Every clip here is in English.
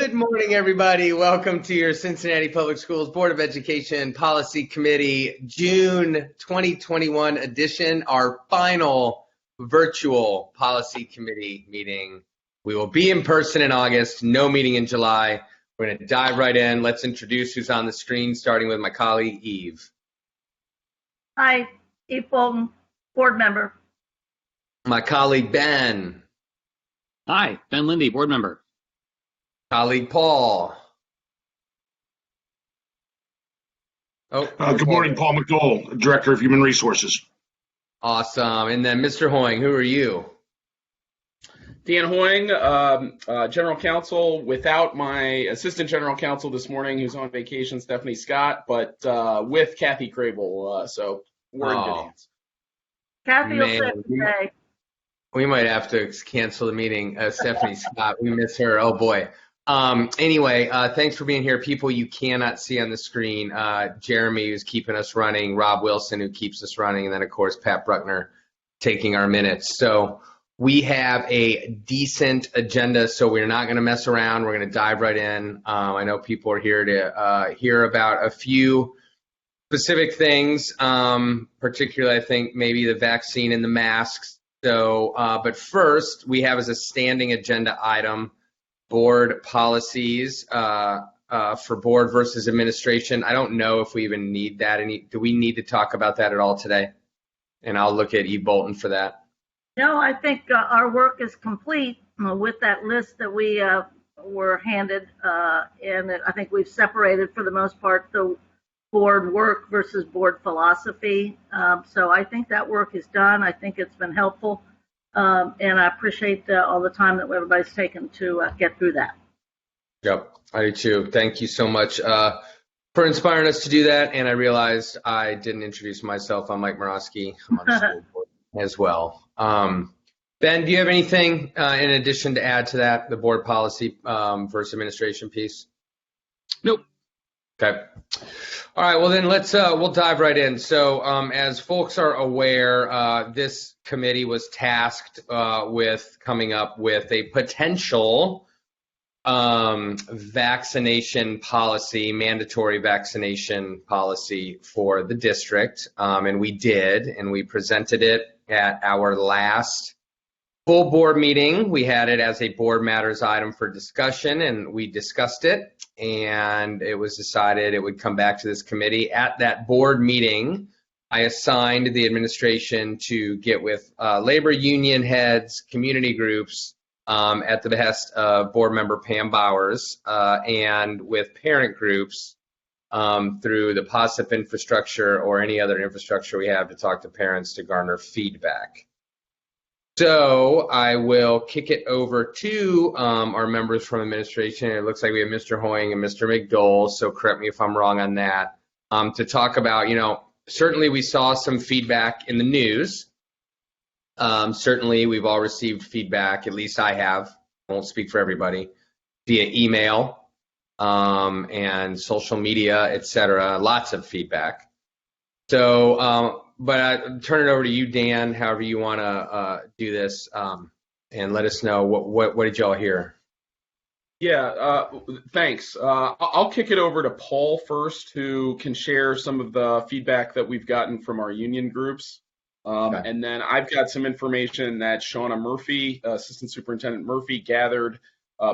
Good morning, everybody. Welcome to your Cincinnati Public Schools Board of Education Policy Committee June 2021 edition, our final virtual Policy Committee meeting. We will be in person in August, no meeting in July. We're going to dive right in. Let's introduce who's on the screen, starting with my colleague, Eve. Hi, Eve Bolton, board member. My colleague, Ben. Hi, Ben Lindy, board member. Colleague, Paul. Good morning, Paul McDowell, Director of Human Resources. Awesome. And then Mr. Hoying, who are you? Dan Hoying, General Counsel, without my Assistant General Counsel this morning, who's on vacation, Stephanie Scott, but with Kathy Crable, so we're in good hands. Kathy will sit today. We might have to cancel the meeting. Stephanie Scott, we miss her. Oh, boy. Anyway, thanks for being here. People you cannot see on the screen, Jeremy, who's keeping us running, Rob Wilson, who keeps us running, and then, of course, Pat Bruckner taking our minutes. So we have a decent agenda, so we're not going to mess around. We're going to dive right in. I know people are here to hear about a few specific things, particularly, I think, maybe the vaccine and the masks. So, but first, we have as a standing agenda item board policies for board versus administration. I don't know if we even need that. Do we need to talk about that at all today? And I'll look at Eve Bolton for that. No, I think our work is complete with that list that we were handed, and I think we've separated for the most part the board work versus board philosophy. So I think that work is done. I think it's been helpful. And I appreciate all the time that everybody's taken to get through that. Yep, I do too. Thank you so much for inspiring us to do that. And I realized I didn't introduce myself. I'm Mike Morosky. I'm on the school board as well. Ben, do you have anything in addition to add to that, the board policy versus administration piece? Nope. Okay. All right. Well, then we'll dive right in. So as folks are aware, this committee was tasked with coming up with a potential vaccination policy, mandatory vaccination policy for the district. And we did, and we presented it at our last full board meeting. We had it as a board matters item for discussion, and we discussed it. And it was decided it would come back to this committee. At that board meeting, I assigned the administration to get with labor union heads, community groups, at the behest of board member Pam Bowers, and with parent groups through the POSIP infrastructure or any other infrastructure we have to talk to parents to garner feedback. So I will kick it over to our members from administration. It looks like we have Mr. Hoying and Mr. McDowell, so correct me if I'm wrong on that, to talk about, certainly we saw some feedback in the news. Certainly we've all received feedback, at least I have, I won't speak for everybody, via email and social media, etc. Lots of feedback. So, but I turn it over to you, Dan, however you want to do this, and let us know what did y'all hear? Yeah, thanks. I'll kick it over to Paul first, who can share some of the feedback that we've gotten from our union groups. Okay. And then I've got some information that Shauna Murphy, Assistant Superintendent Murphy, gathered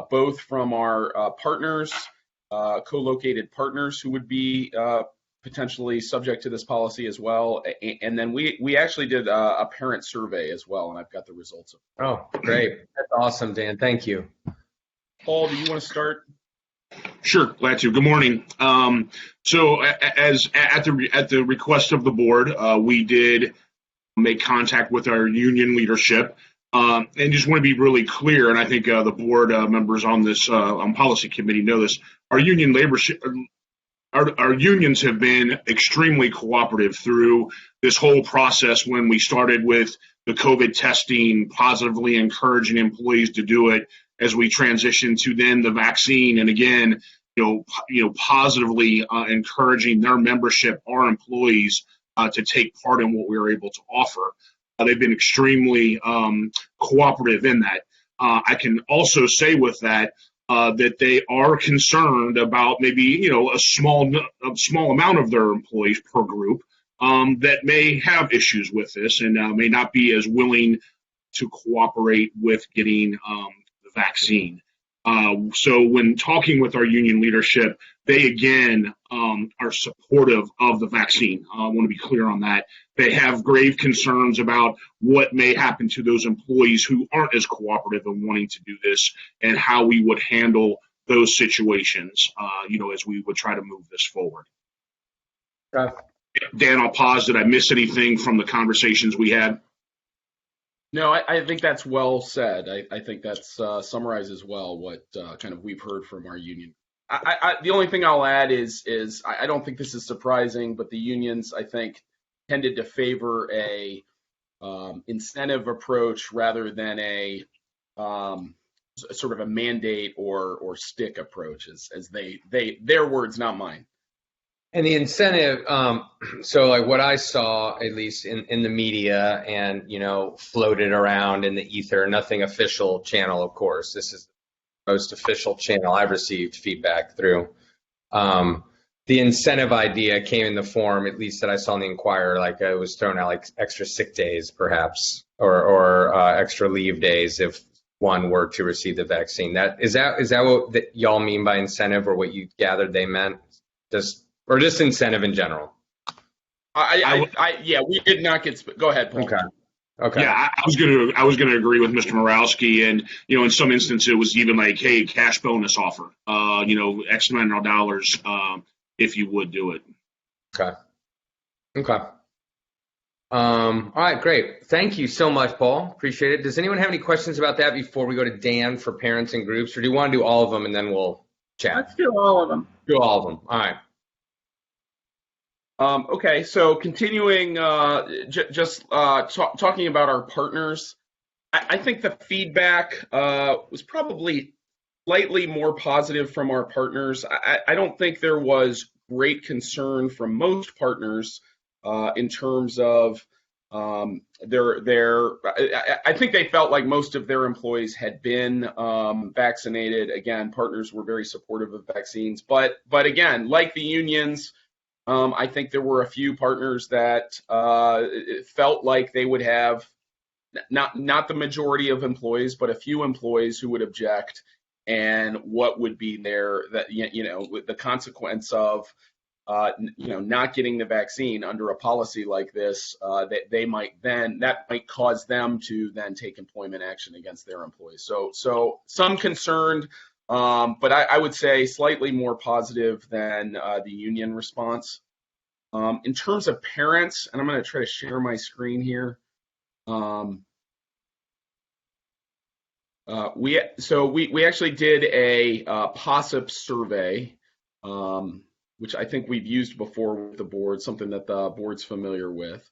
both from our partners, co-located partners who would be potentially subject to this policy as well. And then we actually did a parent survey as well, and I've got the results of it. Oh, great. That's awesome, Dan. Thank you. Paul, do you want to start? Sure, glad to. Good morning. So as at the request of the board, we did make contact with our union leadership, and just want to be really clear, and I think the board members on this on policy committee know this, our union our unions have been extremely cooperative through this whole process. When we started with the COVID testing, positively encouraging employees to do it, as we transition to then the vaccine, and again, positively encouraging their membership, our employees, to take part in what we were able to offer. They've been extremely cooperative in that. I can also say with that, that they are concerned about maybe a small amount of their employees per group that may have issues with this and may not be as willing to cooperate with getting the vaccine. So when talking with our union leadership, they again are supportive of the vaccine. I want to be clear on that. They have grave concerns about what may happen to those employees who aren't as cooperative in wanting to do this and how we would handle those situations, as we would try to move this forward. Okay. Dan, I'll pause. Did I miss anything from the conversations we had? No, I think that's well said. I think that summarizes well what kind of we've heard from our union. The only thing I'll add is I don't think this is surprising, but the unions, I think, tended to favor a incentive approach rather than a sort of a mandate or stick approach, as their words, not mine. And the incentive, so like what I saw, at least in the media and, floated around in the ether, nothing official channel, of course. This is the most official channel I've received feedback through. The incentive idea came in the form, at least that I saw in the Inquirer, like it was thrown out like extra sick days, perhaps, or extra leave days if one were to receive the vaccine. Is that what y'all mean by incentive, or what you gathered they meant? Or just incentive in general? Yeah, we did not get. Go ahead, Paul. Okay. Yeah, I was gonna agree with Mr. Morawski, and in some instances it was even like, hey, cash bonus offer, X amount of dollars, if you would do it. Okay. All right, great. Thank you so much, Paul. Appreciate it. Does anyone have any questions about that before we go to Dan for parents and groups, or do you want to do all of them and then we'll chat? Let's do all of them. Do all of them. All right. Okay, so continuing, talking about our partners, I think the feedback was probably slightly more positive from our partners. I don't think there was great concern from most partners in terms of their. I think they felt like most of their employees had been vaccinated. Again, partners were very supportive of vaccines, but again, like the unions. I think there were a few partners that felt like they would have not the majority of employees, but a few employees who would object, and what would be the consequence of not getting the vaccine under a policy like this, that might cause them to then take employment action against their employees. So some concerned. But I would say slightly more positive than the union response. In terms of parents, and I'm going to try to share my screen here. We actually did a POSIP survey, which I think we've used before with the board, something that the board's familiar with.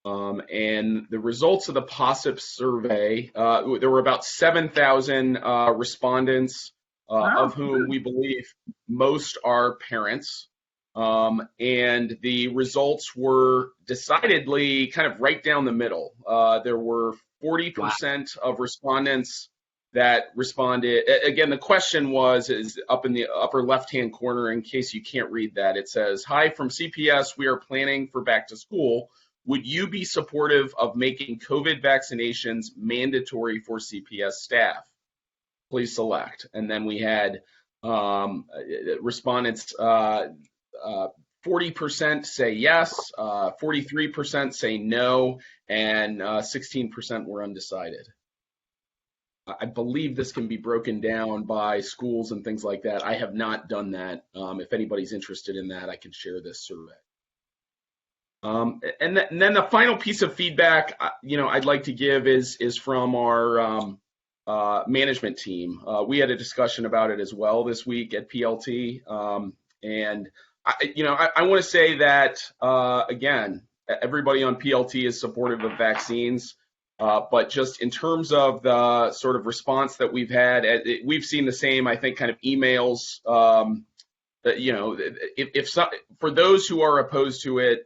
And the results of the POSIP survey, there were about 7,000 respondents. Of whom we believe most are parents. And the results were decidedly kind of right down the middle. There were 40% of respondents that responded. Again, the question is up in the upper left-hand corner. In case you can't read that, it says, "Hi, from CPS, we are planning for back to school. Would you be supportive of making COVID vaccinations mandatory for CPS staff? Please select." And then we had respondents, 40% say yes, 43% say no, and 16% were undecided. I believe this can be broken down by schools and things like that. I have not done that. If anybody's interested in that, I can share this survey. And then the final piece of feedback, I'd like to give is from our management team. We had a discussion about it as well this week at PLT, and I want to say that again, everybody on PLT is supportive of vaccines, but just in terms of the sort of response that we've had, we've seen the same, I think, kind of emails. For those who are opposed to it,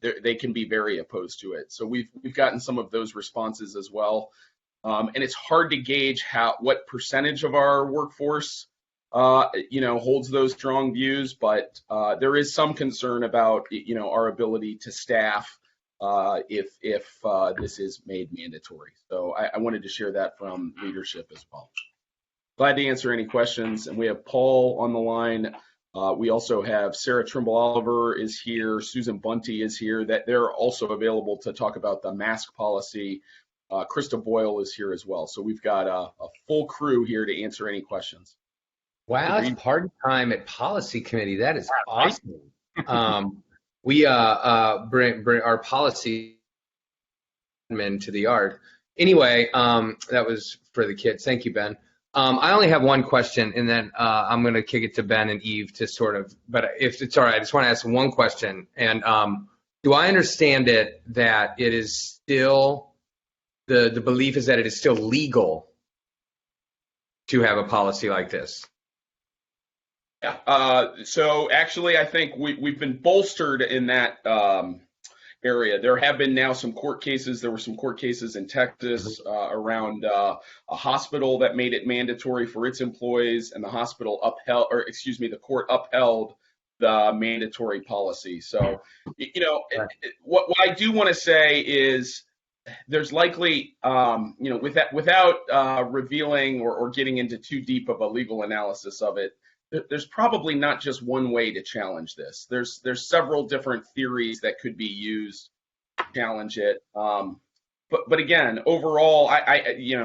they can be very opposed to it. So we've gotten some of those responses as well. And it's hard to gauge what percentage of our workforce holds those strong views, but there is some concern about our ability to staff if this is made mandatory. So I wanted to share that from leadership as well. Glad to answer any questions. And we have Paul on the line. We also have Sarah Trimble Oliver is here. Susan Bunty is here. That they're also available to talk about the mask policy. Krista Boyle is here as well. So we've got a full crew here to answer any questions. Wow, it's party time at policy committee. That is awesome. We bring our policy men to the yard. Anyway, that was for the kids. Thank you, Ben. I only have one question, and then I'm going to kick it to Ben and Eve to sort of, but if it's all right, I just want to ask one question. And do I understand it that it is still, the belief is that it is still legal to have a policy like this? Yeah. So actually, I think we've been bolstered in that area. There have been now some court cases. There were some court cases in Texas around a hospital that made it mandatory for its employees, and the court upheld the mandatory policy. So, what I do want to say is there's likely, without revealing or getting into too deep of a legal analysis of it, there's probably not just one way to challenge this. There's several different theories that could be used to challenge it. But again, overall, I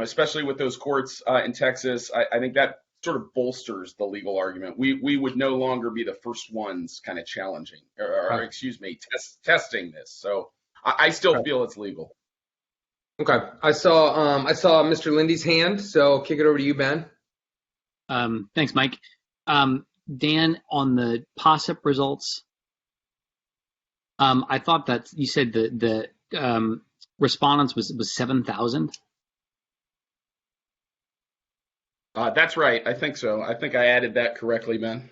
especially with those courts in Texas, I think that sort of bolsters the legal argument. We would no longer be the first ones kind of challenging or testing this. So I still feel it's legal. Okay. I saw Mr. Lindy's hand, so kick it over to you, Ben. Thanks, Mike. Dan, on the POSIP results, I thought that you said the respondents was 7,000. That's right. I think so. I think I added that correctly, Ben.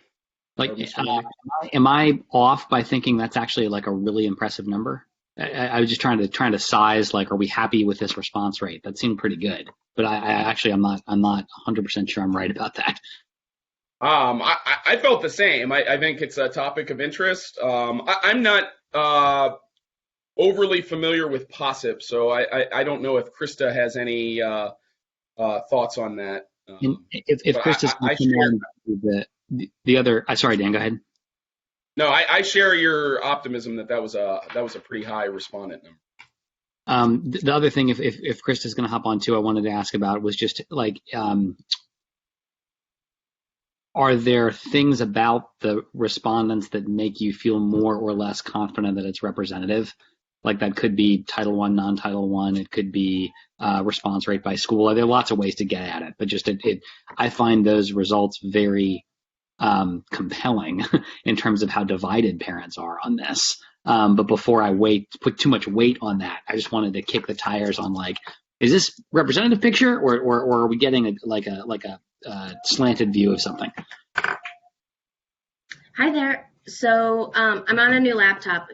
Am I off by thinking that's actually like a really impressive number? I was just trying to size, like, are we happy with this response rate? That seemed pretty good, but I'm not 100% sure I'm right about that. I felt the same. I think it's a topic of interest. I'm not overly familiar with POSIP, so I don't know if Krista has any thoughts on that. If Krista's the other, sorry, Dan, go ahead. No, I share your optimism that was a pretty high respondent number. The other thing, if Krista's going to hop on too, I wanted to ask about was just like, are there things about the respondents that make you feel more or less confident that it's representative? Like that could be Title I, non-Title I. It could be response rate by school. There are lots of ways to get at it, but just I find those results very compelling in terms of how divided parents are on this. But before I put too much weight on that, I just wanted to kick the tires on, like, is this representative picture or are we getting a slanted view of something? Hi there. So I'm on a new laptop.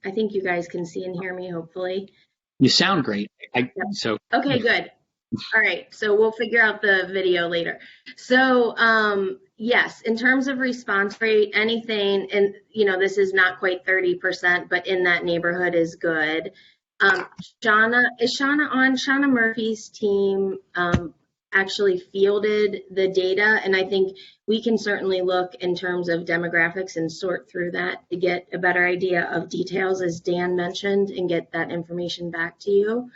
I think you guys can see and hear me, hopefully. You sound great. Okay, good. All right. So we'll figure out the video later. So yes, in terms of response rate, anything, and this is not quite 30%, but in that neighborhood is good. Shauna on? Shauna Murphy's team actually fielded the data, and I think we can certainly look in terms of demographics and sort through that to get a better idea of details, as Dan mentioned, and get that information back to you.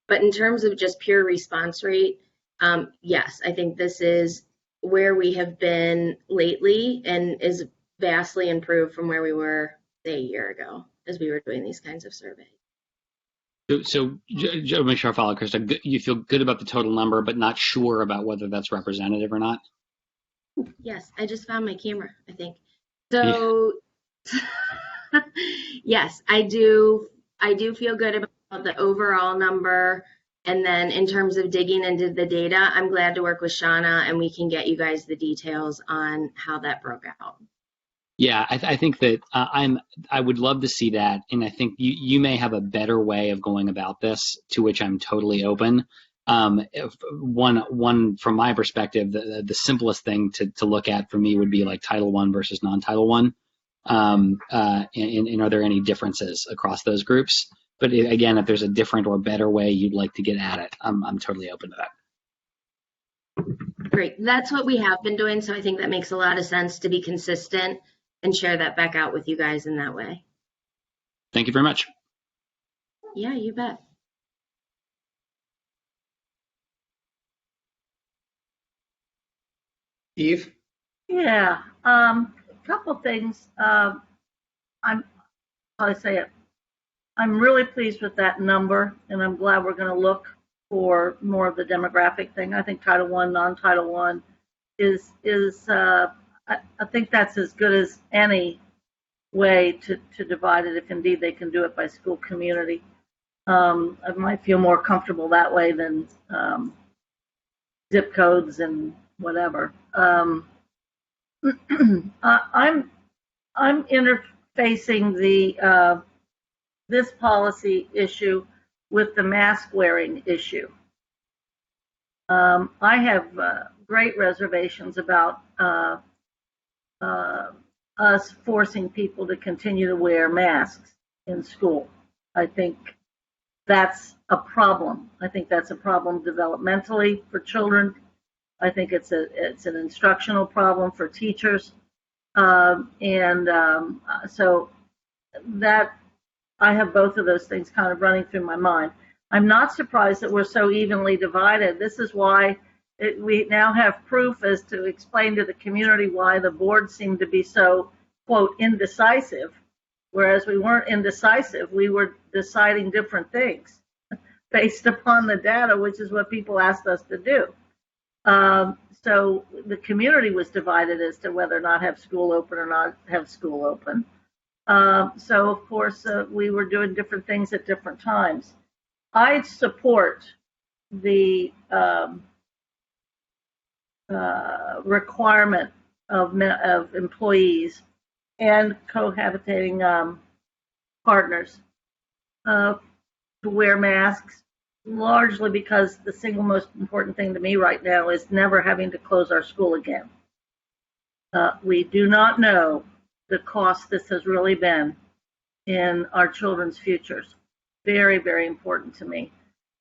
But in terms of just pure response rate, yes, I think this is where we have been lately and is vastly improved from where we were, say, a year ago as we were doing these kinds of surveys. So make sure I follow, Krista. You feel good about the total number, but not sure about whether that's representative or not? Yes, I just found my camera, I think. So, yeah. Yes, I do feel good about the overall number. And then in terms of digging into the data, I'm glad to work with Shauna and we can get you guys the details on how that broke out. Yeah, I think that I would love to see that, and I think you may have a better way of going about this, to which I'm totally open. One from my perspective, the simplest thing to look at for me would be like Title I versus non-Title I. And are there any differences across those groups? But again, if there's a different or better way you'd like to get at it, I'm totally open to that. Great. That's what we have been doing. So I think that makes a lot of sense to be consistent and share that back out with you guys in that way. Thank you very much. Yeah, you bet. Eve? Yeah, a couple things. I'm really pleased with that number, and I'm glad we're going to look for more of the demographic thing. I think Title I, non-Title I is I think that's as good as any way to divide it, if indeed they can do it by school community. I might feel more comfortable that way than zip codes and whatever. I'm interfacing the this policy issue with the mask wearing issue. I have great reservations about us forcing people to continue to wear masks in school. I think that's a problem. I think that's a problem developmentally for children. I think it's an instructional problem for teachers, so that I have both of those things kind of running through my mind. I'm not surprised that we're so evenly divided. This is why we now have proof as to explain to the community why the board seemed to be so, quote, indecisive, whereas we weren't indecisive. We were deciding different things based upon the data, which is what people asked us to do. So the community was divided as to whether or not have school open or not have school open. So of course we were doing different things at different times. I support the requirement of employees and cohabitating partners to wear masks, largely because the single most important thing to me right now is never having to close our school again. We do not know the cost this has really been in our children's futures. Very, very important to me.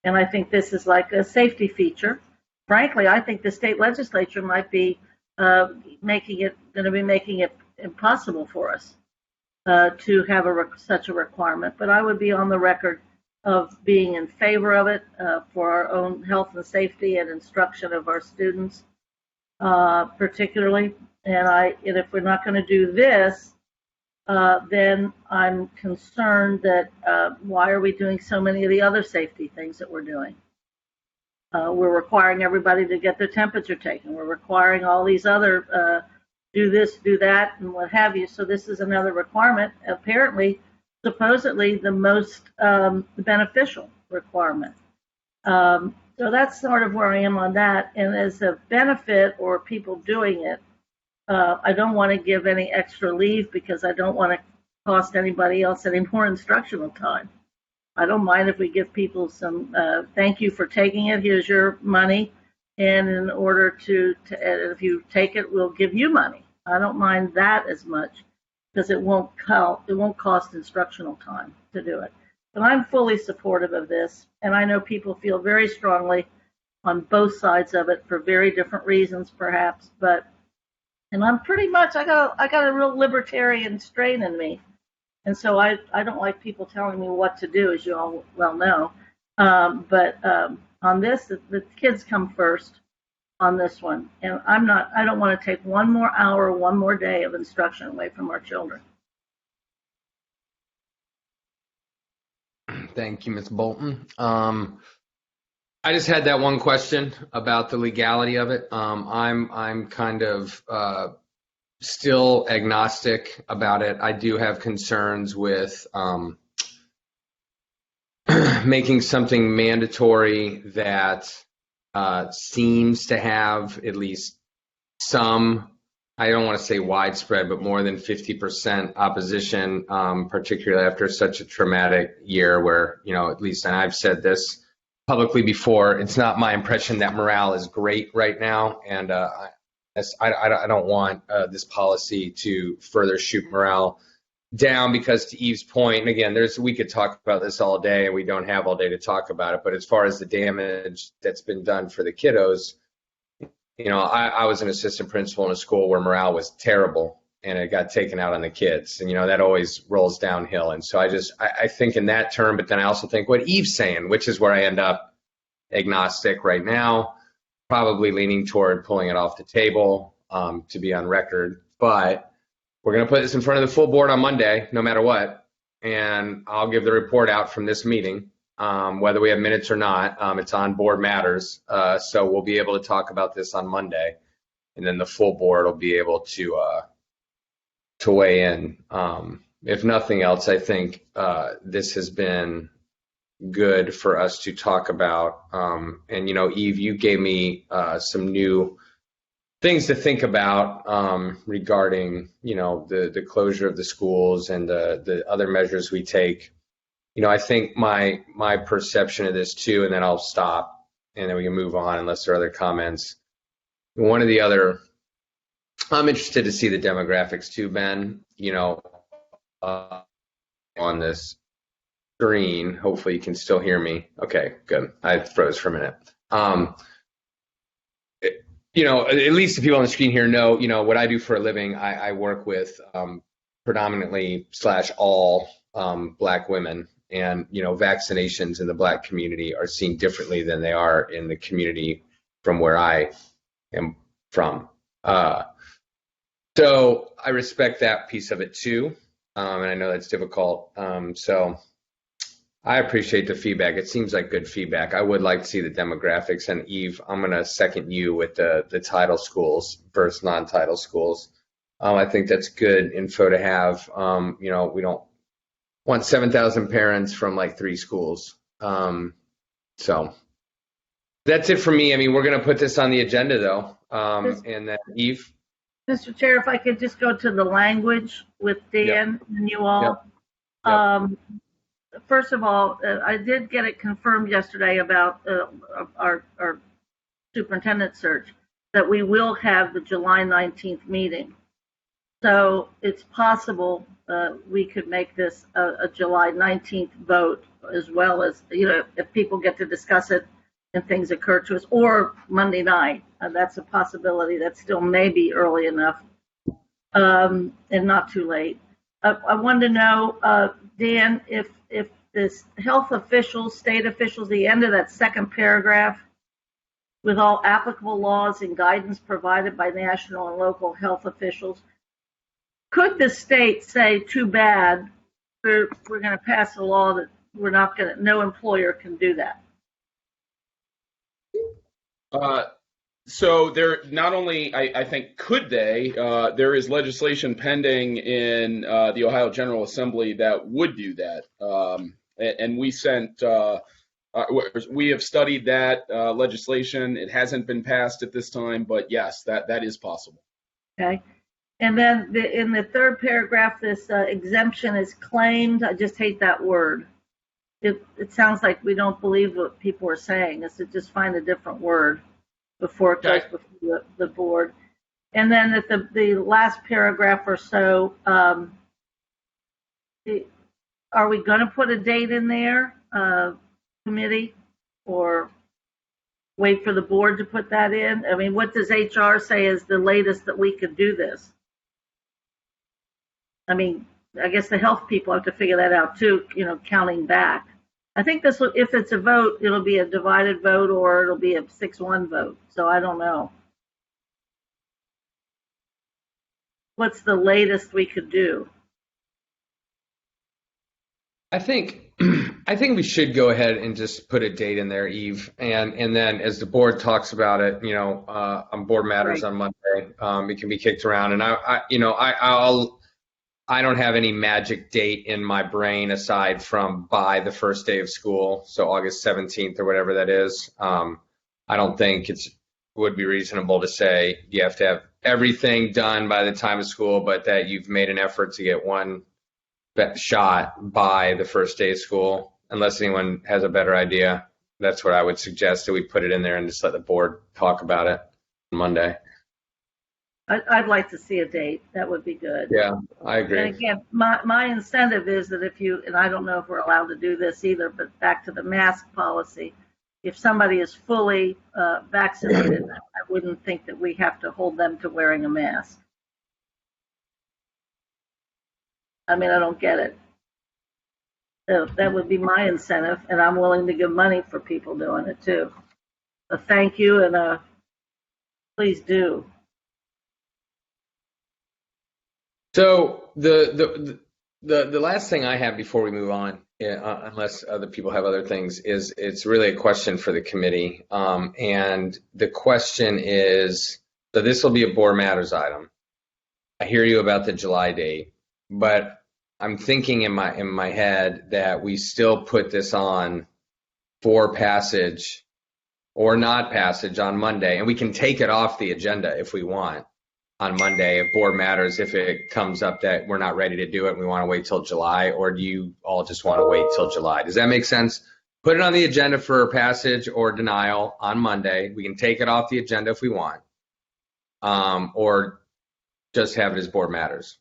And I think this is like a safety feature. Frankly, I think the state legislature might be making it impossible for us to have such a requirement. But I would be on the record of being in favor of it for our own health and safety and instruction of our students, particularly. And if we're not going to do this, then I'm concerned that why are we doing so many of the other safety things that we're doing? We're requiring everybody to get their temperature taken. We're requiring all these other do this, do that, and what have you. So this is another requirement, apparently, supposedly the most beneficial requirement. So that's sort of where I am on that. And as a benefit or people doing it, I don't want to give any extra leave because I don't want to cost anybody else any more instructional time. I don't mind if we give people some thank you for taking it. Here's your money, and in order to if you take it, we'll give you money. I don't mind that as much because it won't cost instructional time to do it. But I'm fully supportive of this, and I know people feel very strongly on both sides of it for very different reasons, perhaps. And I'm pretty much I got a real libertarian strain in me. And so I don't like people telling me what to do, as you all well know. But on this, the kids come first on this one. And I don't want to take one more hour, one more day of instruction away from our children. Thank you, Ms. Bolton. I just had that one question about the legality of it. I'm kind of still agnostic about it. I do have concerns with making something mandatory that seems to have at least some, I don't want to say widespread, but more than 50% opposition, particularly after such a traumatic year where, at least, and I've said this publicly before, it's not my impression that morale is great right now, and I don't want this policy to further shoot morale down, because to Eve's point, and again, we could talk about this all day, and we don't have all day to talk about it, but as far as the damage that's been done for the kiddos, I was an assistant principal in a school where morale was terrible, and it got taken out on the kids, and that always rolls downhill. And so I think in that term, but then I also think what Eve's saying, which is where I end up agnostic right now, probably leaning toward pulling it off the table, to be on record, but we're going to put this in front of the full board on Monday, no matter what, and I'll give the report out from this meeting, whether we have minutes or not. It's on board matters, so we'll be able to talk about this on Monday, and then the full board will be able to weigh in. If nothing else, I think this has been good for us to talk about. And Eve, you gave me some new things to think about regarding, the closure of the schools and the other measures we take. I think my perception of this too, and then I'll stop and then we can move on unless there are other comments. One of the other, I'm interested to see the demographics too, Ben, on this screen. Hopefully you can still hear me. Okay, good. I froze for a minute. At least the people on the screen here know, what I do for a living. I work with predominantly / all Black women, and, vaccinations in the Black community are seen differently than they are in the community from where I am from. So I respect that piece of it too, and I know that's difficult. So I appreciate the feedback. It seems like good feedback. I would like to see the demographics. And Eve, I'm going to second you with the title schools versus non-title schools. I think that's good info to have. We don't want 7,000 parents from like 3 schools. So that's it for me. I mean, we're going to put this on the agenda though. And then Eve. Mr. Chair, if I could just go to the language with Dan and you all. Yep. First of all, I did get it confirmed yesterday about our superintendent search that we will have the July 19th meeting. So it's possible we could make this a July 19th vote, as well as, if people get to discuss it and things occur to us, or Monday night. That's a possibility. That still may be early enough and not too late. I wanted to know, Dan, if this health officials, state officials, the end of that second paragraph, with all applicable laws and guidance provided by national and local health officials, could the state say, too bad, we're going to pass a law that no employer can do that? So there not only, I think, could they, there is legislation pending in the Ohio General Assembly that would do that. And we have studied that legislation. It hasn't been passed at this time, but yes, that is possible. Okay. And then in the third paragraph, this exemption is claimed. I just hate that word. It sounds like we don't believe what people are saying. Is to just find a different word before it goes before the board. And then at the last paragraph or so, are we going to put a date in there, committee, or wait for the board to put that in? I mean, what does HR say is the latest that we could do this? I mean, I guess the health people have to figure that out too, counting back. I think this, if it's a vote, it'll be a divided vote or it'll be a 6-1 vote. So I don't know. What's the latest we could do? I think we should go ahead and just put a date in there, Eve, and then as the board talks about it, on board matters on Monday, it can be kicked around. And I don't have any magic date in my brain aside from by the first day of school, so August 17th or whatever that is. I don't think it would be reasonable to say you have to have everything done by the time of school, but that you've made an effort to get one shot by the first day of school, unless anyone has a better idea. that's what I would suggest, that we put it in there and just let the board talk about it on Monday. I'd like to see a date. That would be good. Yeah, I agree. And again, my incentive is that if you, and I don't know if we're allowed to do this either, but back to the mask policy, if somebody is fully vaccinated, I wouldn't think that we have to hold them to wearing a mask. I mean, I don't get it. So that would be my incentive, and I'm willing to give money for people doing it too. A thank you and a please do. So the last thing I have before we move on, unless other people have other things, is it's really a question for the committee. And the question is, so this will be a board matters item. I hear you about the July date, but I'm thinking in my head that we still put this on for passage or not passage on Monday, and we can take it off the agenda if we want on Monday if board matters, if it comes up that we're not ready to do it and we want to wait till July, or do you all just want to wait till July? Does that make sense? Put it on the agenda for passage or denial on Monday. We can take it off the agenda if we want, or just have it as board matters.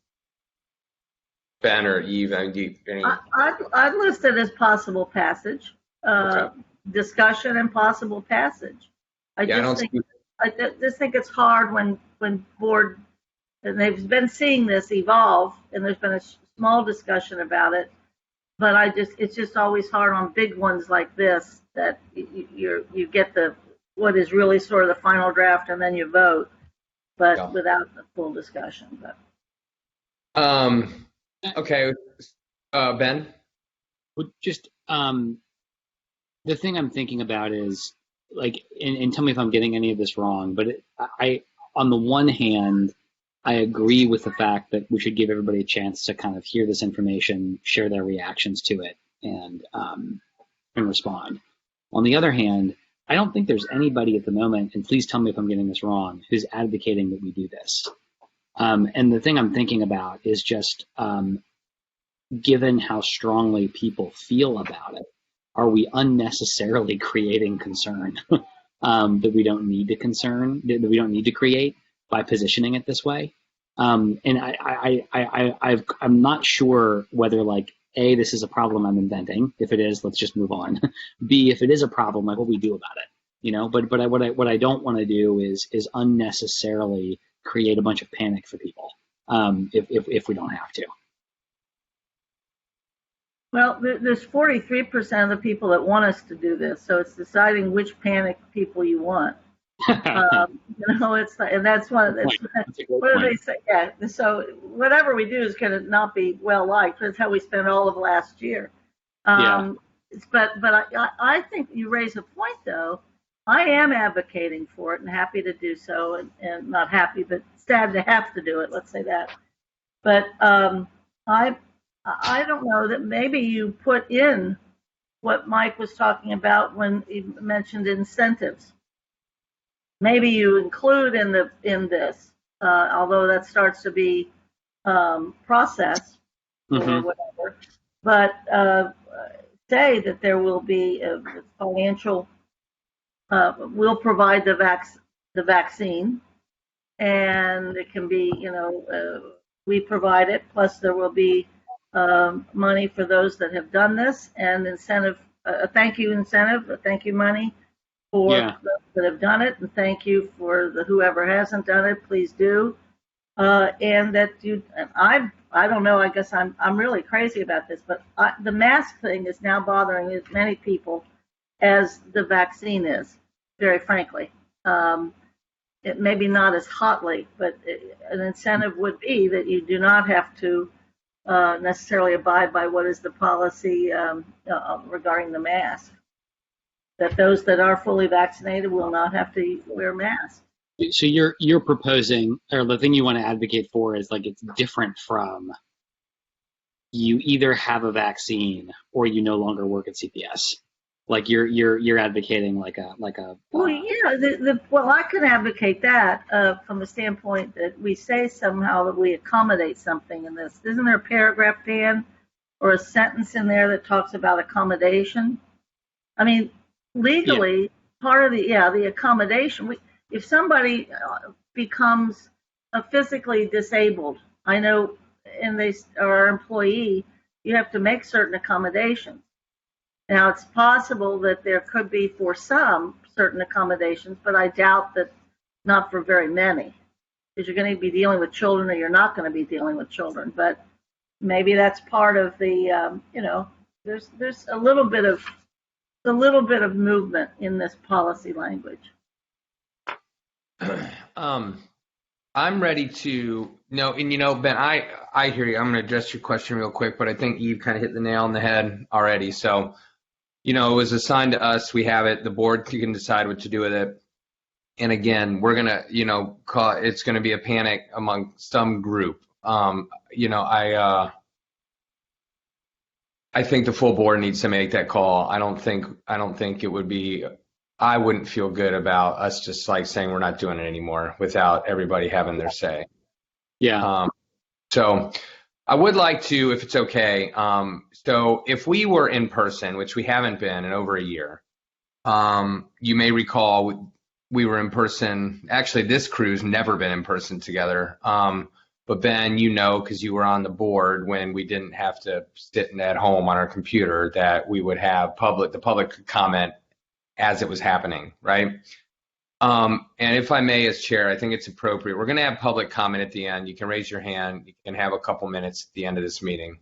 Ben or Eve, I'd list it as possible passage, Okay. discussion and possible passage. I just think it's hard when board, and they've been seeing this evolve, and there's been a small discussion about it, but it's just always hard on big ones like this that you get what is really sort of the final draft and then you vote, but without the full discussion. But okay, Ben. Well, just the thing I'm thinking about is, like, and tell me if I'm getting any of this wrong, but on the one hand, I agree with the fact that we should give everybody a chance to kind of hear this information, share their reactions to it, and respond. On the other hand, I don't think there's anybody at the moment, and please tell me if I'm getting this wrong, who's advocating that we do this. And the thing I'm thinking about is just, given how strongly people feel about it, are we unnecessarily creating concern that we don't need to create by positioning it this way? And I'm not sure whether, like, A, this is a problem I'm inventing. If it is, let's just move on. B, if it is a problem, like, what we do about it, you know? But what I don't want to do is unnecessarily create a bunch of panic for people if we don't have to. well, there's 43% of the people that want us to do this, so it's deciding which panic people you want. It's and that's one. That's what do they say? Yeah. So whatever we do is going to not be well liked. That's how we spent all of last year. But I think you raise a point, though. I am advocating for it and happy to do so, and not happy, but sad to have to do it. Let's say that. But I don't know that maybe you put in what Mike was talking about when he mentioned incentives. Maybe you include in this, although that starts to be process or whatever, but say that there will be a financial, we'll provide the vaccine, and it can be, we provide it, plus there will be money for those that have done this, and incentive, a thank you incentive, a thank you money for those that have done it, and thank you for whoever hasn't done it, please do. And that I don't know, I guess I'm really crazy about this, but the mask thing is now bothering as many people as the vaccine is, very frankly. It maybe not as hotly, but an incentive would be that you do not have to necessarily abide by what is the policy regarding the mask. That those that are fully vaccinated will not have to wear masks. So you're proposing, or the thing you want to advocate for is, like, it's different from you either have a vaccine or you no longer work at CPS. Like you're advocating like a. Well, yeah. Well, I could advocate that from the standpoint that we say somehow that we accommodate something in this. Isn't there a paragraph, Dan, or a sentence in there that talks about accommodation? I mean, legally, part of the accommodation, if somebody becomes physically disabled, I know, and they are an employee, you have to make certain accommodations. Now, it's possible that there could be for some certain accommodations, but I doubt that not for very many, because you're going to be dealing with children or you're not going to be dealing with children. But maybe that's part of the, there's a little bit of movement in this policy language. I'm ready to Ben, I hear you. I'm going to address your question real quick, but I think Eve kind of hit the nail on the head already. So, it was assigned to us. We have it. The board can decide what to do with it. And again, we're going to, it's going to be a panic among some group. I think the full board needs to make that call. I don't think it would be, I wouldn't feel good about us just like saying we're not doing it anymore without everybody having their say. Yeah. So I would like to, if it's okay, so if we were in person, which we haven't been in over a year, you may recall we were in person. Actually, this crew's never been in person together. But Ben, because you were on the board when we didn't have to sit at home on our computer, that we would have the public could comment as it was happening, right? And if I may, as chair, I think it's appropriate. We're going to have public comment at the end. You can raise your hand. You can have a couple minutes at the end of this meeting.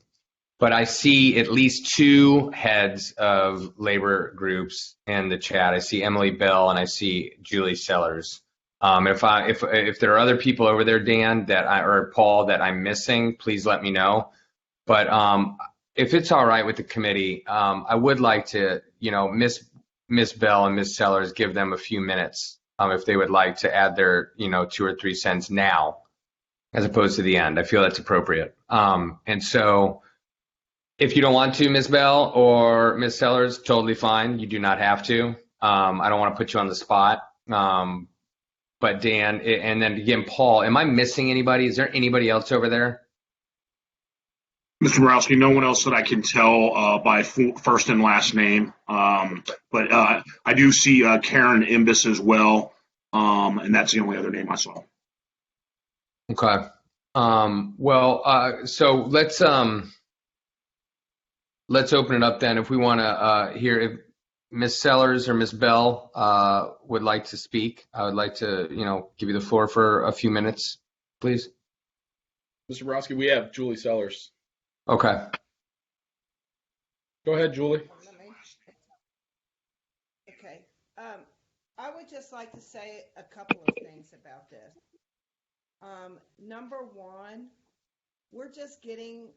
But I see at least two heads of labor groups in the chat. I see Emily Bell and I see Julie Sellers. If there are other people over there, Dan, or Paul, that I'm missing, please let me know. But if it's all right with the committee, I would like to, Miss Bell and Miss Sellers, give them a few minutes if they would like to add their, 2 or 3 cents now, as opposed to the end. I feel that's appropriate. And so, if you don't want to, Miss Bell or Miss Sellers, totally fine. You do not have to. I don't want to put you on the spot. But Dan, and then again, Paul, am I missing anybody? Is there anybody else over there? Mr. Borowski, no one else that I can tell by first and last name. But I do see Karen Imbus as well, and that's the only other name I saw. Okay. So let's open it up then. If we want to hear if Ms. Sellers or Ms. Bell would like to speak, I would like to, give you the floor for a few minutes, please. Mr. Borowski, we have Julie Sellers. Okay. Go ahead, Julie. Okay. I would just like to say a couple of things about this. Number one, we're just getting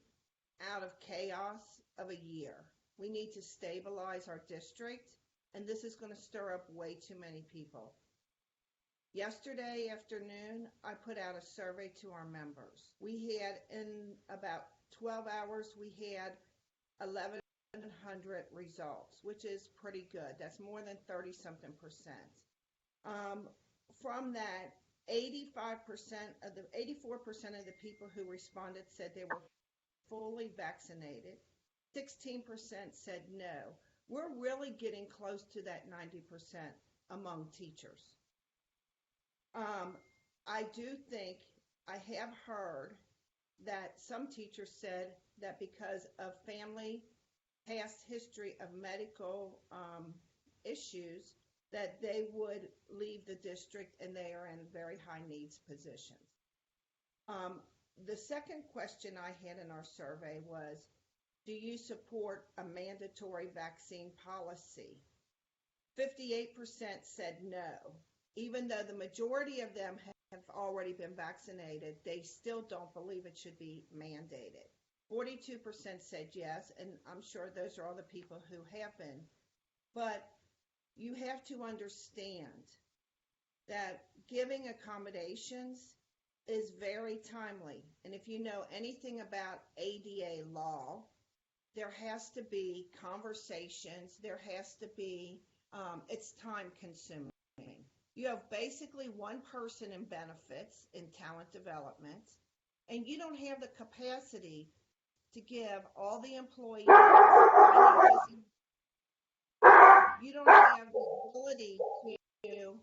out of chaos of a year. We need to stabilize our district, and this is going to stir up way too many people. Yesterday afternoon, I put out a survey to our members. We had, in about 12 hours, we had 1,100 results, which is pretty good. That's more than 30-something percent. From that, 84% of the people who responded said they were fully vaccinated. 16% said no. We're really getting close to that 90% among teachers. I do think I have heard that some teachers said that because of family past history of medical issues, that they would leave the district and they are in very high needs positions. The second question I had in our survey was, do you support a mandatory vaccine policy? 58% said no. Even though the majority of them have already been vaccinated, they still don't believe it should be mandated. 42% said yes, and I'm sure those are all the people who have been. But you have to understand that giving accommodations is very timely. And if you know anything about ADA law, there has to be conversations, there has to be, it's time consuming. You have basically one person in benefits, in talent development, and you don't have the capacity to give all the employees, you don't have the ability to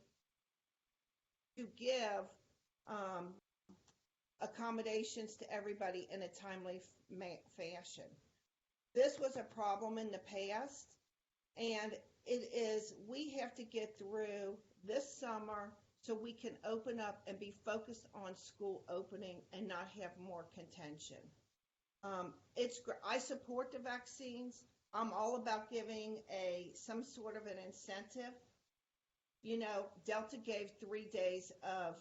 give accommodations to everybody in a timely fashion. This was a problem in the past, and we have to get through this summer so we can open up and be focused on school opening and not have more contention. I support the vaccines. I'm all about giving some sort of an incentive. You know, Delta gave 3 days of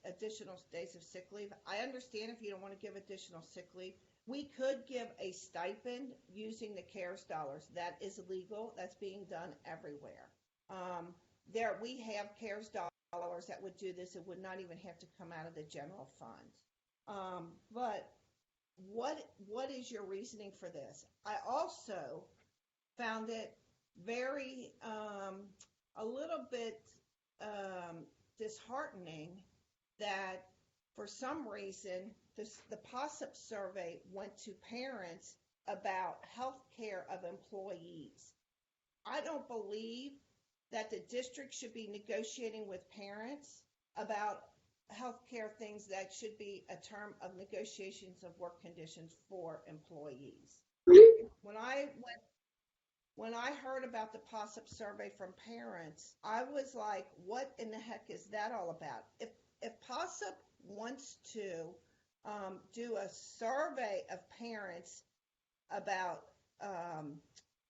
additional days of sick leave. I understand if you don't want to give additional sick leave. We could give a stipend using the CARES dollars. That is legal. That's being done everywhere. We have CARES dollars that would do this. It would not even have to come out of the general fund. But what is your reasoning for this? I also found it very a little bit disheartening that for some reason the POSIP survey went to parents about health care of employees. I don't believe that the district should be negotiating with parents about health care things. That should be a term of negotiations of work conditions for employees. When I heard about the POSIP survey from parents, I was like, what in the heck is that all about? If POSIP wants to do a survey of parents about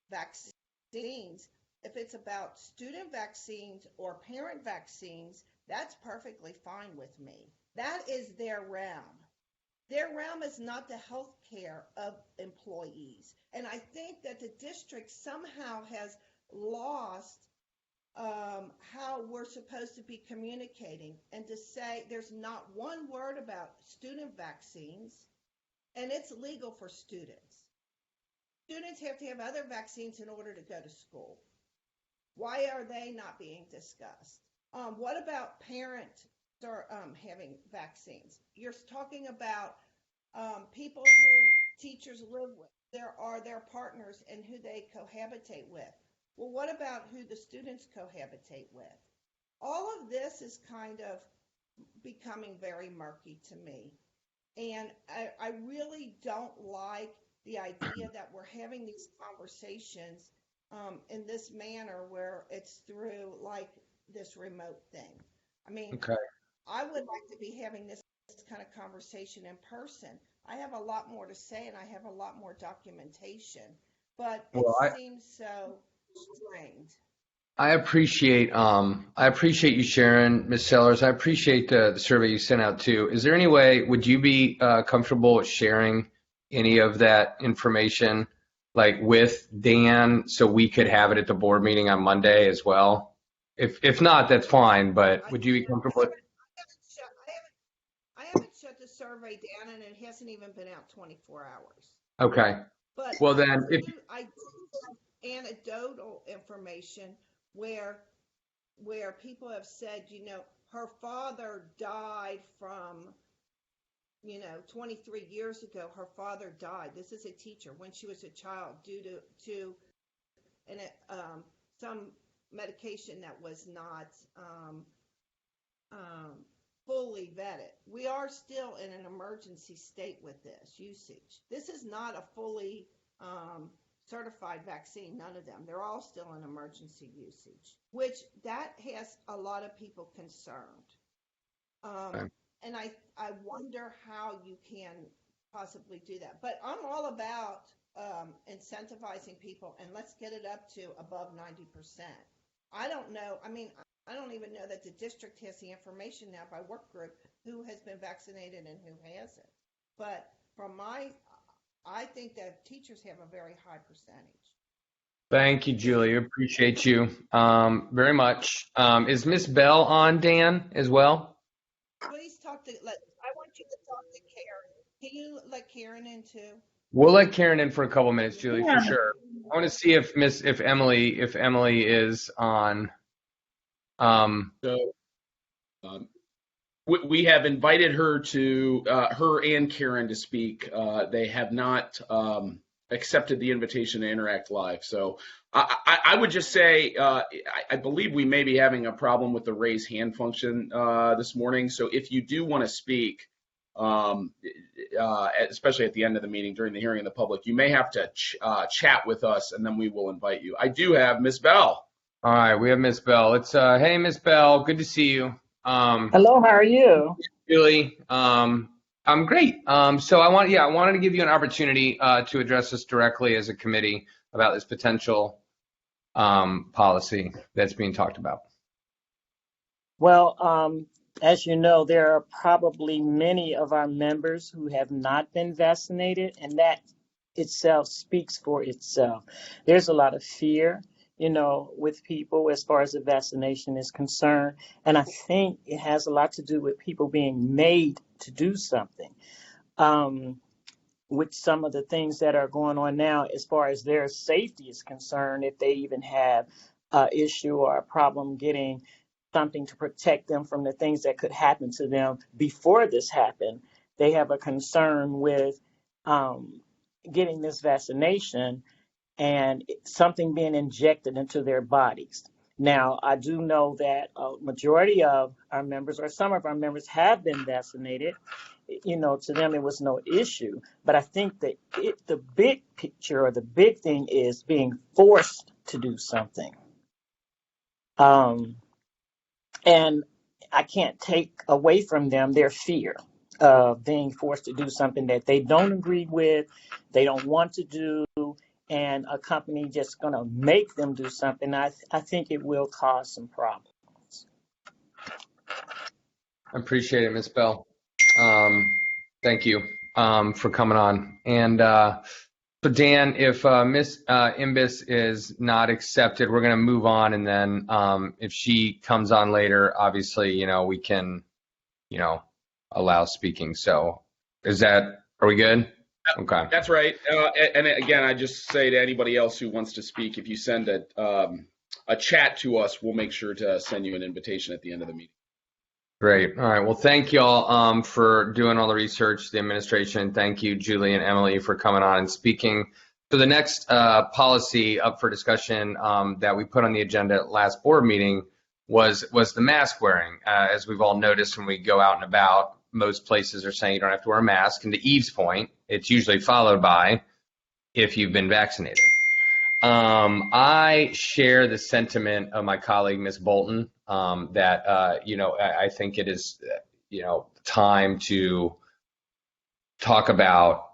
vaccines, if it's about student vaccines or parent vaccines, that's perfectly fine with me. That is their realm. Their realm is not the health care of employees. And I think that the district somehow has lost how we're supposed to be communicating, and to say there's not one word about student vaccines, and it's legal for students. Students have to have other vaccines in order to go to school. Why are they not being discussed? What about parents having vaccines? You're talking about people who teachers live with. There are their partners and who they cohabitate with. Well, what about who the students cohabitate with? All of this is kind of becoming very murky to me. And I really don't like the idea that we're having these conversations in this manner where it's through like this remote thing. I mean, Okay. I would like to be having this kind of conversation in person. I have a lot more to say and I have a lot more documentation, but it seems so strained. I appreciate you sharing, Ms. Sellers. I appreciate the survey you sent out too. Is there any way, would you be comfortable sharing any of that information like with Dan so we could have it at the board meeting on Monday as well? If not, that's fine, but would you be comfortable? I haven't shut the survey down, and it hasn't even been out 24 hours. Okay. But well, then, I do have anecdotal information where people have said, her father died from, 23 years ago, her father died. This is a teacher when she was a child due to some medication that was not fully vetted. We are still in an emergency state with this usage. This is not a fully certified vaccine, none of them. They're all still in emergency usage, which that has a lot of people concerned. Okay. And I wonder how you can possibly do that. But I'm all about incentivizing people, and let's get it up to above 90%. I don't know. I mean, I don't even know that the district has the information now by work group who has been vaccinated and who hasn't. But I think that teachers have a very high percentage. Thank you, Julie. Appreciate you very much. Is Miss Bell on, Dan, as well? Please I want you to talk to Karen. Can you let Karen in too? We'll let Karen in for a couple minutes, Julie, Yeah. for sure. I want to see if Emily is on. So we have invited her and Karen to speak. They have not accepted the invitation to interact live. So I would just say I believe we may be having a problem with the raise hand function this morning. So if you do want to speak, especially at the end of the meeting during the hearing of the public, you may have to chat with us, and then we will invite you. I do have Miss Bell. All right, we have Miss Bell. It's hey, Miss Bell, good to see you. Hello, how are you? Julie, I'm great. So I wanted to give you an opportunity to address this directly as a committee about this potential policy that's being talked about. Well, as you know, there are probably many of our members who have not been vaccinated, and that itself speaks for itself. There's a lot of fear, with people as far as the vaccination is concerned. And I think it has a lot to do with people being made to do something. With some of the things that are going on now, as far as their safety is concerned, if they even have an issue or a problem getting something to protect them from the things that could happen to them before this happened, they have a concern with getting this vaccination and something being injected into their bodies. Now, I do know that a majority of our members, or some of our members, have been vaccinated. To them it was no issue. But I think that the big picture, or the big thing, is being forced to do something. And I can't take away from them their fear of being forced to do something that they don't agree with, they don't want to do, and a company just going to make them do something. I think it will cause some problems. I appreciate it, Ms. Bell. Thank you for coming on. And so Dan, if Ms. Imbis is not accepted, we're going to move on. And then if she comes on later, obviously, we can, allow speaking. So are we good? Okay. That's right. And again, I just say to anybody else who wants to speak, if you send a chat to us, we'll make sure to send you an invitation at the end of the meeting. Great. All right. Well, thank you all for doing all the research, the administration. Thank you, Julie and Emily, for coming on and speaking. So the next policy up for discussion that we put on the agenda at last board meeting was the mask wearing. As we've all noticed when we go out and about, most places are saying you don't have to wear a mask. And to Eve's point, it's usually followed by if you've been vaccinated. I share the sentiment of my colleague, Ms. Bolton, that, I think it is, time to talk about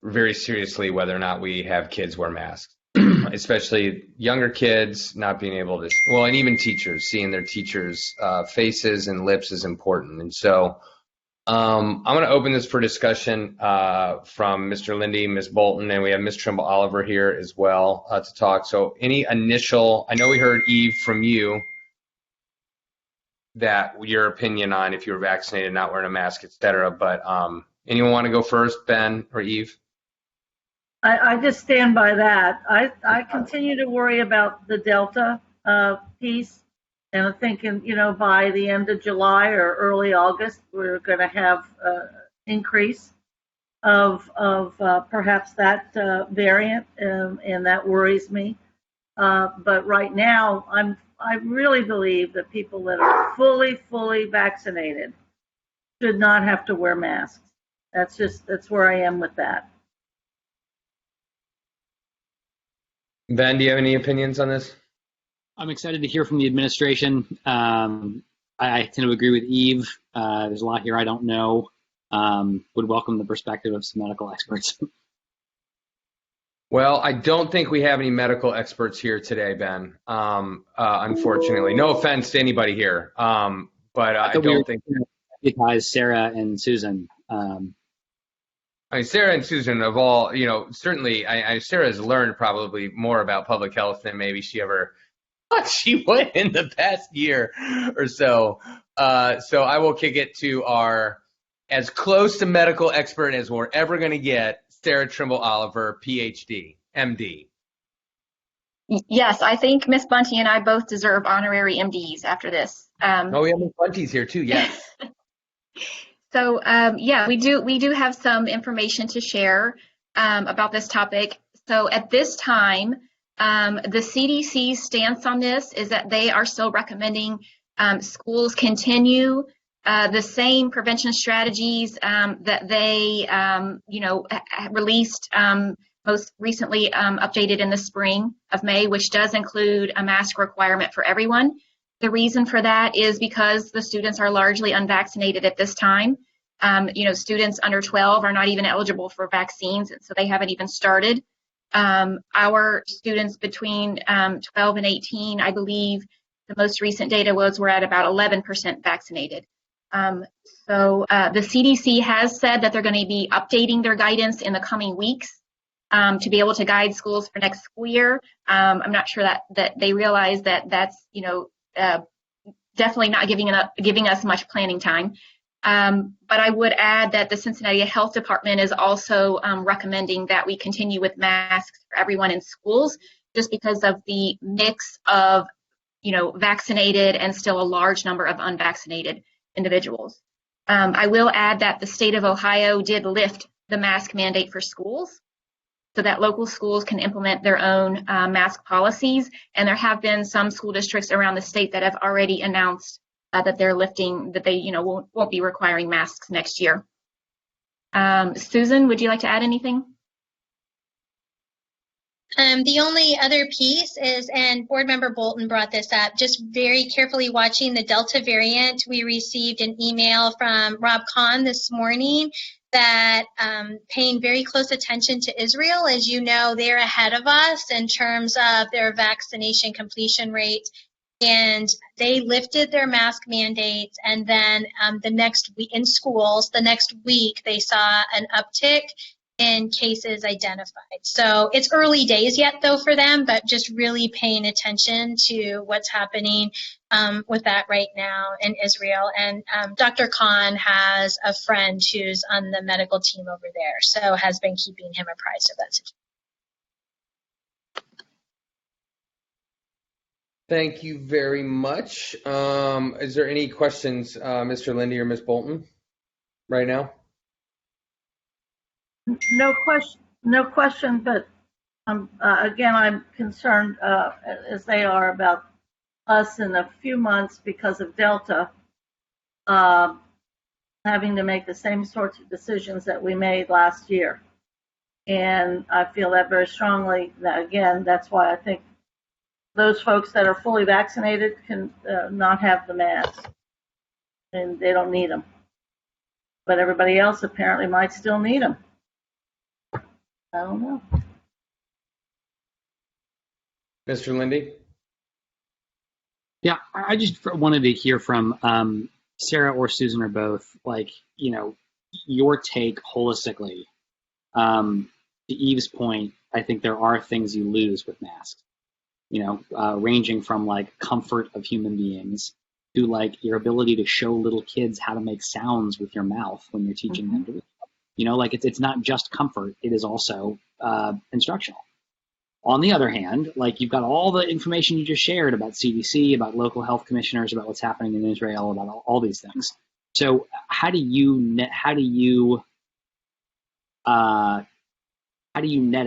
very seriously whether or not we have kids wear masks, especially younger kids not being able to, and even teachers, seeing their teachers' faces and lips is important. And so I'm going to open this for discussion from Mr. Lindy, Ms. Bolton, and we have Ms. Trimble Oliver here as well to talk. So any initial, I know we heard, Eve, from you, that your opinion on if you were vaccinated, not wearing a mask, et cetera, but anyone want to go first, Ben or Eve? I just stand by that. I continue to worry about the Delta piece. And I'm thinking, by the end of July or early August, we're going to have an increase of perhaps that variant, and that worries me. But right now, I really believe that people that are fully vaccinated should not have to wear masks. That's where I am with that. Ben, do you have any opinions on this? I'm excited to hear from the administration. I tend to agree with Eve. There's a lot here I don't know. Would welcome the perspective of some medical experts. Well, I don't think we have any medical experts here today, Ben. Unfortunately, no offense to anybody here, but I don't think because Sarah and Susan. Sarah and Susan of all, certainly, Sarah has learned probably more about public health than maybe she would in the past year or so. So I will kick it to our as close to medical expert as we're ever going to get, Sarah Trimble Oliver, PhD, MD. Yes, I think Miss Bunty and I both deserve honorary MDs after this. We have Miss Bunty's here too. Yes. So we do have some information to share. about this topic. So at this time, the CDC's stance on this is that they are still recommending schools continue the same prevention strategies that they, released most recently updated in the spring of May, which does include a mask requirement for everyone. The reason for that is because the students are largely unvaccinated at this time. Students under 12 are not even eligible for vaccines, and so they haven't even started. Our students between 12 and 18, I believe the most recent data was we're at about 11% vaccinated. So the CDC has said that they're going to be updating their guidance in the coming weeks to be able to guide schools for next school year. I'm not sure that they realize that that's definitely not giving us much planning time. But I would add that the Cincinnati Health Department is also recommending that we continue with masks for everyone in schools, just because of the mix of vaccinated and still a large number of unvaccinated individuals. I will add that the state of Ohio did lift the mask mandate for schools so that local schools can implement their own mask policies. And there have been some school districts around the state that have already announced that they're lifting, that they won't be requiring masks next year. Susan, would you like to add anything? The only other piece is, and Board Member Bolton brought this up, just very carefully watching the Delta variant. We received an email from Rob Kahn this morning that paying very close attention to Israel. As you know, they're ahead of us in terms of their vaccination completion rate. And they lifted their mask mandates, and then the next week in schools, the next week, they saw an uptick in cases identified. So it's early days yet, though, for them, but just really paying attention to what's happening with that right now in Israel. And Dr. Khan has a friend who's on the medical team over there, so has been keeping him apprised of that situation. Thank you very much. Is there any questions, Mr. Lindy or Ms. Bolton, right now? No question, but again, I'm concerned, as they are, about us in a few months because of Delta having to make the same sorts of decisions that we made last year. And I feel that very strongly. That, again, that's why I think those folks that are fully vaccinated can not have the mask, and they don't need them. But everybody else apparently might still need them. I don't know. Mr. Lindy? Yeah, I just wanted to hear from Sarah or Susan or both, your take holistically. To Eve's point, I think there are things you lose with masks, ranging from comfort of human beings to your ability to show little kids how to make sounds with your mouth when you're teaching them to read. It's not just comfort, it is also instructional. On the other hand, you've got all the information you just shared about CDC, about local health commissioners, about what's happening in Israel, about all these things. So how do you net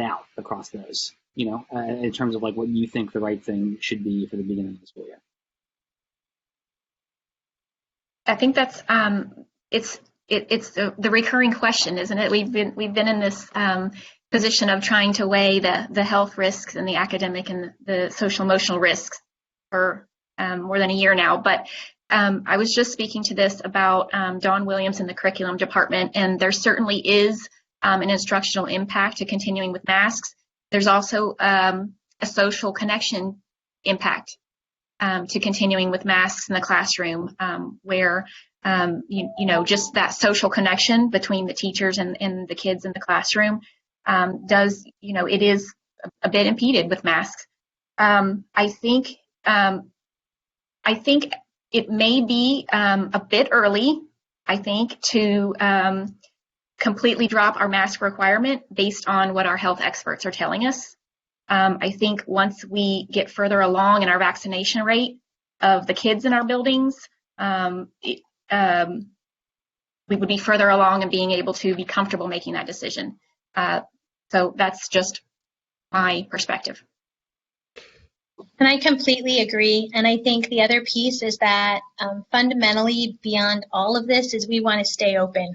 out across those, in terms of what you think the right thing should be for the beginning of the school year? I think that's it's the recurring question, isn't it? We've been in this position of trying to weigh the health risks and the academic and the social emotional risks for more than a year now. But I was just speaking to this about Dawn Williams in the curriculum department, and there certainly is an instructional impact to continuing with masks. There's also a social connection impact to continuing with masks in the classroom, where just that social connection between the teachers and the kids in the classroom it is a bit impeded with masks. I think it may be a bit early, to completely drop our mask requirement based on what our health experts are telling us. I think once we get further along in our vaccination rate of the kids in our buildings, we would be further along in being able to be comfortable making that decision. So that's just my perspective. And I completely agree. And I think the other piece is that fundamentally beyond all of this is we want to stay open.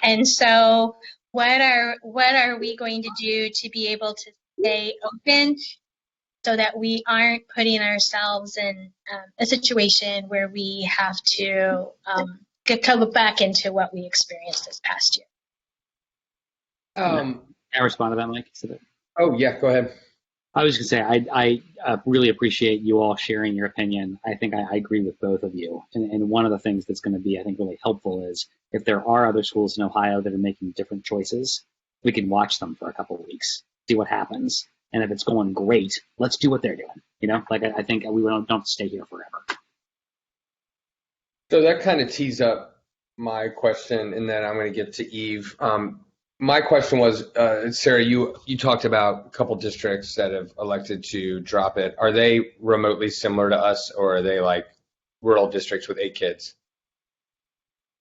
And so what are we going to do to be able to stay open so that we aren't putting ourselves in a situation where we have to go back into what we experienced this past year? Can I respond to that, Mike? Oh, yeah, go ahead. I was going to say, I really appreciate you all sharing your opinion. I think I agree with both of you. And one of the things that's going to be, I think, really helpful is if there are other schools in Ohio that are making different choices, we can watch them for a couple of weeks, see what happens. And if it's going great, let's do what they're doing. You know, like I think we don't have to stay here forever. So that kind of tees up my question, and then I'm going to get to Eve. My question was, Sarah, you talked about a couple districts that have elected to drop it. Are they remotely similar to us, or are they like rural districts with 8 kids?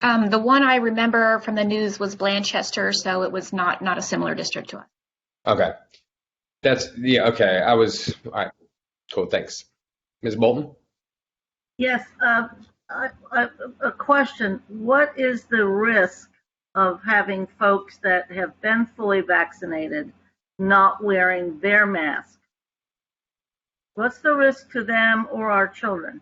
The one I remember from the news was Blanchester, so it was not a similar district to us. Okay. Okay. All right. Cool, thanks. Ms. Bolton? Yes, a question. What is the risk of having folks that have been fully vaccinated not wearing their mask? What's the risk to them or our children?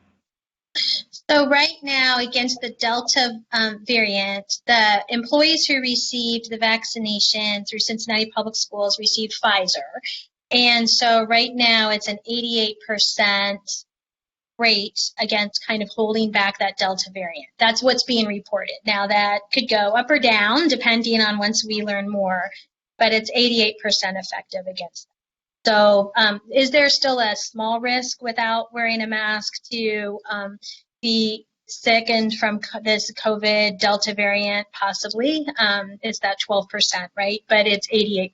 So right now, against the Delta variant, the employees who received the vaccination through Cincinnati Public Schools received Pfizer. And so right now it's an 88% rate against kind of holding back that Delta variant. That's what's being reported. Now that could go up or down depending on once we learn more, but it's 88% effective against that. So is there still a small risk without wearing a mask to be sickened from this COVID Delta variant? Possibly. It's that 12%, right? But it's 88%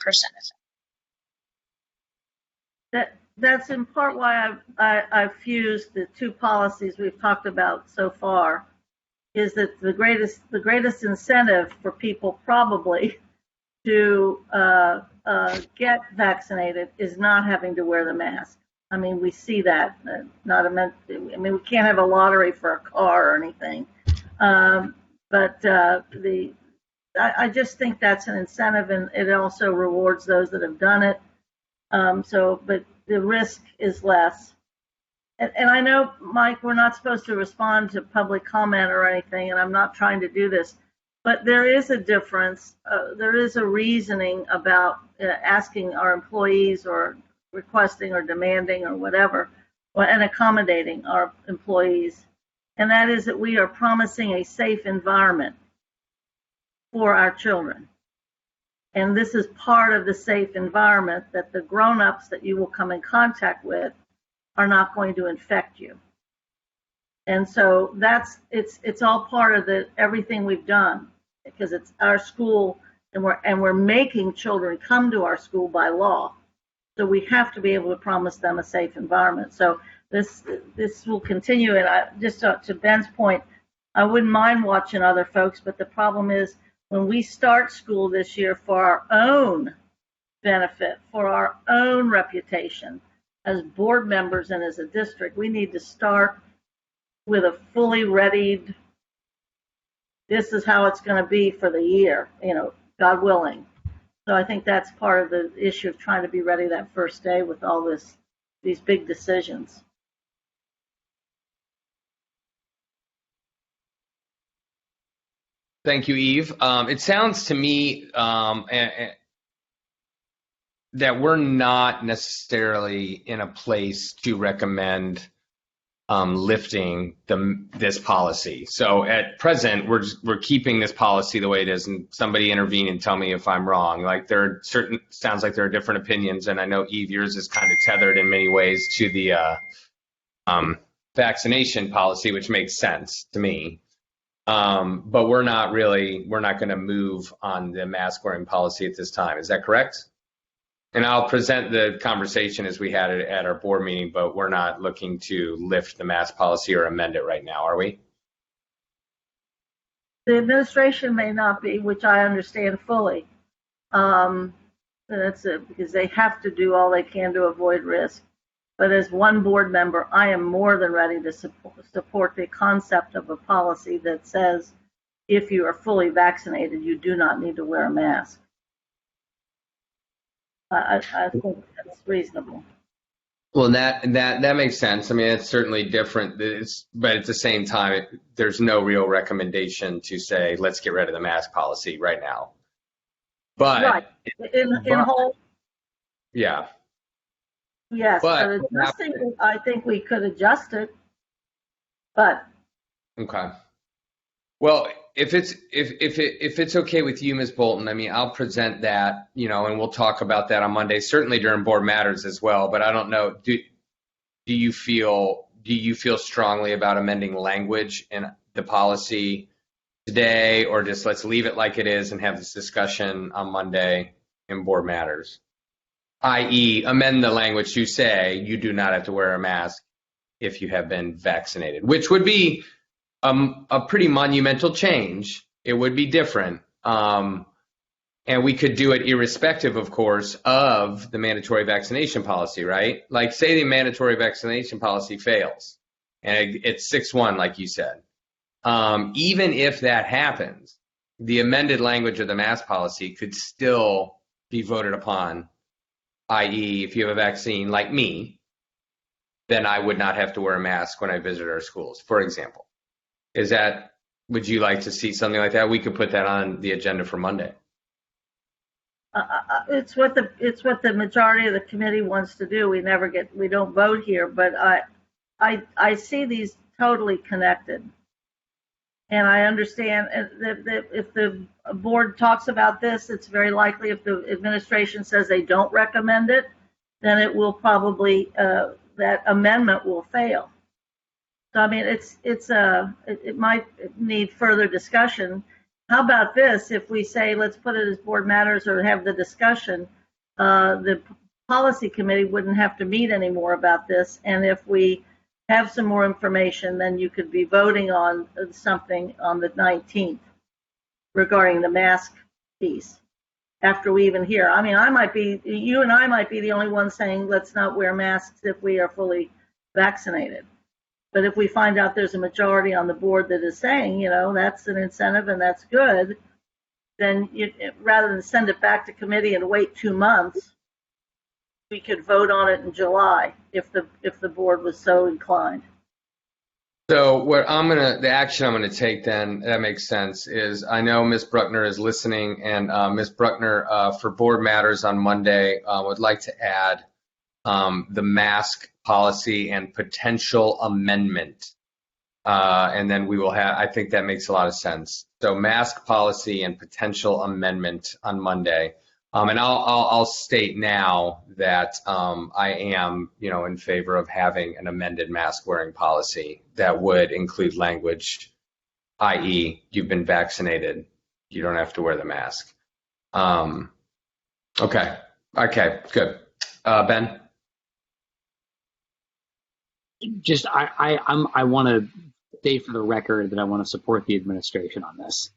effective. That's in part why I've fused the two policies we've talked about so far, is that the greatest incentive for people probably to get vaccinated is not having to wear the mask. I mean, we see that. We can't have a lottery for a car or anything, but I just think that's an incentive, and it also rewards those that have done it. But the risk is less. And I know, Mike, we're not supposed to respond to public comment or anything, and I'm not trying to do this, but there is a difference. There is a reasoning about asking our employees or requesting or demanding or whatever, and accommodating our employees. And that is that we are promising a safe environment for our children. And this is part of the safe environment, that the grown-ups that you will come in contact with are not going to infect you. And so it's all part of everything we've done, because it's our school, and we're making children come to our school by law. So we have to be able to promise them a safe environment. So this will continue. And just to Ben's point, I wouldn't mind watching other folks, but the problem is, when we start school this year, for our own benefit, for our own reputation as board members and as a district, we need to start with a fully readied, this is how it's going to be for the year, God willing. So I think that's part of the issue of trying to be ready that first day with all these big decisions. Thank you, Eve. It sounds to me that we're not necessarily in a place to recommend lifting this policy. So at present, we're keeping this policy the way it is, and somebody intervene and tell me if I'm wrong. Like sounds like there are different opinions, and I know, Eve, yours is kind of tethered in many ways to the vaccination policy, which makes sense to me. But we're not going to move on the mask wearing policy at this time. Is that correct? And I'll present the conversation as we had it at our board meeting, but we're not looking to lift the mask policy or amend it right now, are we? The administration may not be, which I understand fully. The That's it, because they have to do all they can to avoid risk. But as one board member, I am more than ready to support the concept of a policy that says if you are fully vaccinated, you do not need to wear a mask. I think that's reasonable. Well, that makes sense. I mean, it's certainly different, but at the same time, there's no real recommendation to say, let's get rid of the mask policy right now. But right, in whole, yeah, yes, but adjusting, I think we could adjust it. But okay. Well, if it's okay with you, Ms. Bolton, I mean, I'll present that, and we'll talk about that on Monday, certainly during board matters as well. But I don't know, do you feel strongly about amending language in the policy today, or just let's leave it like it is and have this discussion on Monday in board matters? I.e., amend the language to say you do not have to wear a mask if you have been vaccinated, which would be a pretty monumental change. It would be different. And we could do it irrespective, of course, of the mandatory vaccination policy, right? Like, say the mandatory vaccination policy fails and it's 6-1, like you said. Even if that happens, the amended language of the mask policy could still be voted upon, i.e., if you have a vaccine like me, then I would not have to wear a mask when I visit our schools, for example. Would you like to see something like that? We could put that on the agenda for Monday. It's what the majority of the committee wants to do. We don't vote here, but I see these totally connected. And I understand that if the board talks about this, it's very likely if the administration says they don't recommend it, then it will probably, that amendment will fail. So, I mean, it might need further discussion. How about this? If we say, let's put it as board matters or have the discussion, the policy committee wouldn't have to meet anymore about this. And if we have some more information, then you could be voting on something on the 19th regarding the mask piece after we even hear. I mean, you and I might be the only ones saying, let's not wear masks if we are fully vaccinated. But if we find out there's a majority on the board that is saying, that's an incentive and that's good, then rather than send it back to committee and wait 2 months, we could vote on it in July if the board was so inclined. So the action I'm gonna take then, that makes sense, is I know Ms. Bruckner is listening, and Ms. Bruckner, for board matters on Monday, would like to add the mask policy and potential amendment. And then we will I think that makes a lot of sense. So mask policy and potential amendment on Monday. And I'll state now that I am, in favor of having an amended mask wearing policy that would include language, i.e., you've been vaccinated, you don't have to wear the mask. Okay, good. Ben? Just I want to state for the record that I want to support the administration on this.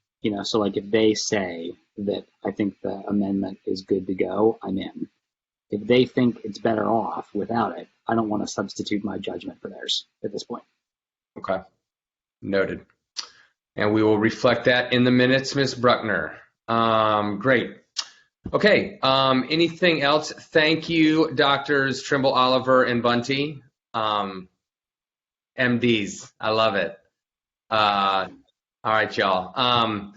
So like if they say that I think the amendment is good to go, I'm in. If they think it's better off without it, I don't want to substitute my judgment for theirs at this point. Okay, noted. And we will reflect that in the minutes, Ms. Bruckner. Great. Okay, anything else? Thank you, Doctors Trimble, Oliver, and Bunty. MDs, I love it. All right, y'all.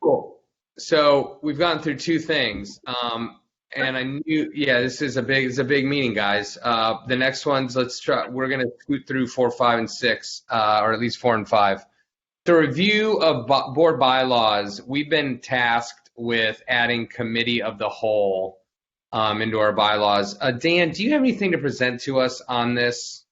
Cool. So we've gone through 2 things, and I knew, this is a big meeting, guys. The next ones, we're gonna scoot through 4, 5, and 6, or at least 4 and 5. The review of board bylaws. We've been tasked with adding committee of the whole into our bylaws. Dan, do you have anything to present to us on this?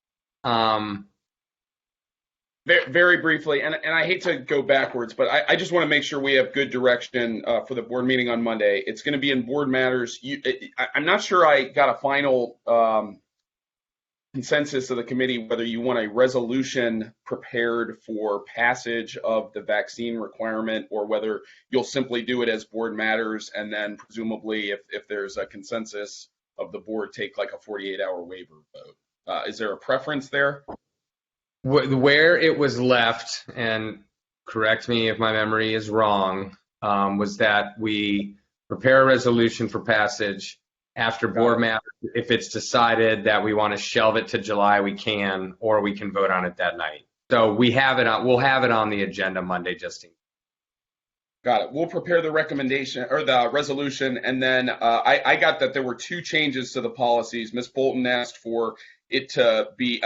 Very briefly, and I hate to go backwards, but I just want to make sure we have good direction for the board meeting on Monday. It's going to be in board matters. I'm not sure I got a final consensus of the committee whether you want a resolution prepared for passage of the vaccine requirement or whether you'll simply do it as board matters and then presumably if there's a consensus of the board take like a 48-hour waiver vote. Is there a preference there? Where it was left, and correct me if my memory is wrong, was that we prepare a resolution for passage after board matters. If it's decided that we want to shelve it to July, we can, or we can vote on it that night. So we'll have it on the agenda Monday, Justine. Got it. We'll prepare the recommendation or the resolution, and then I got that there were 2 changes to the policies. Ms. Bolton asked for it to be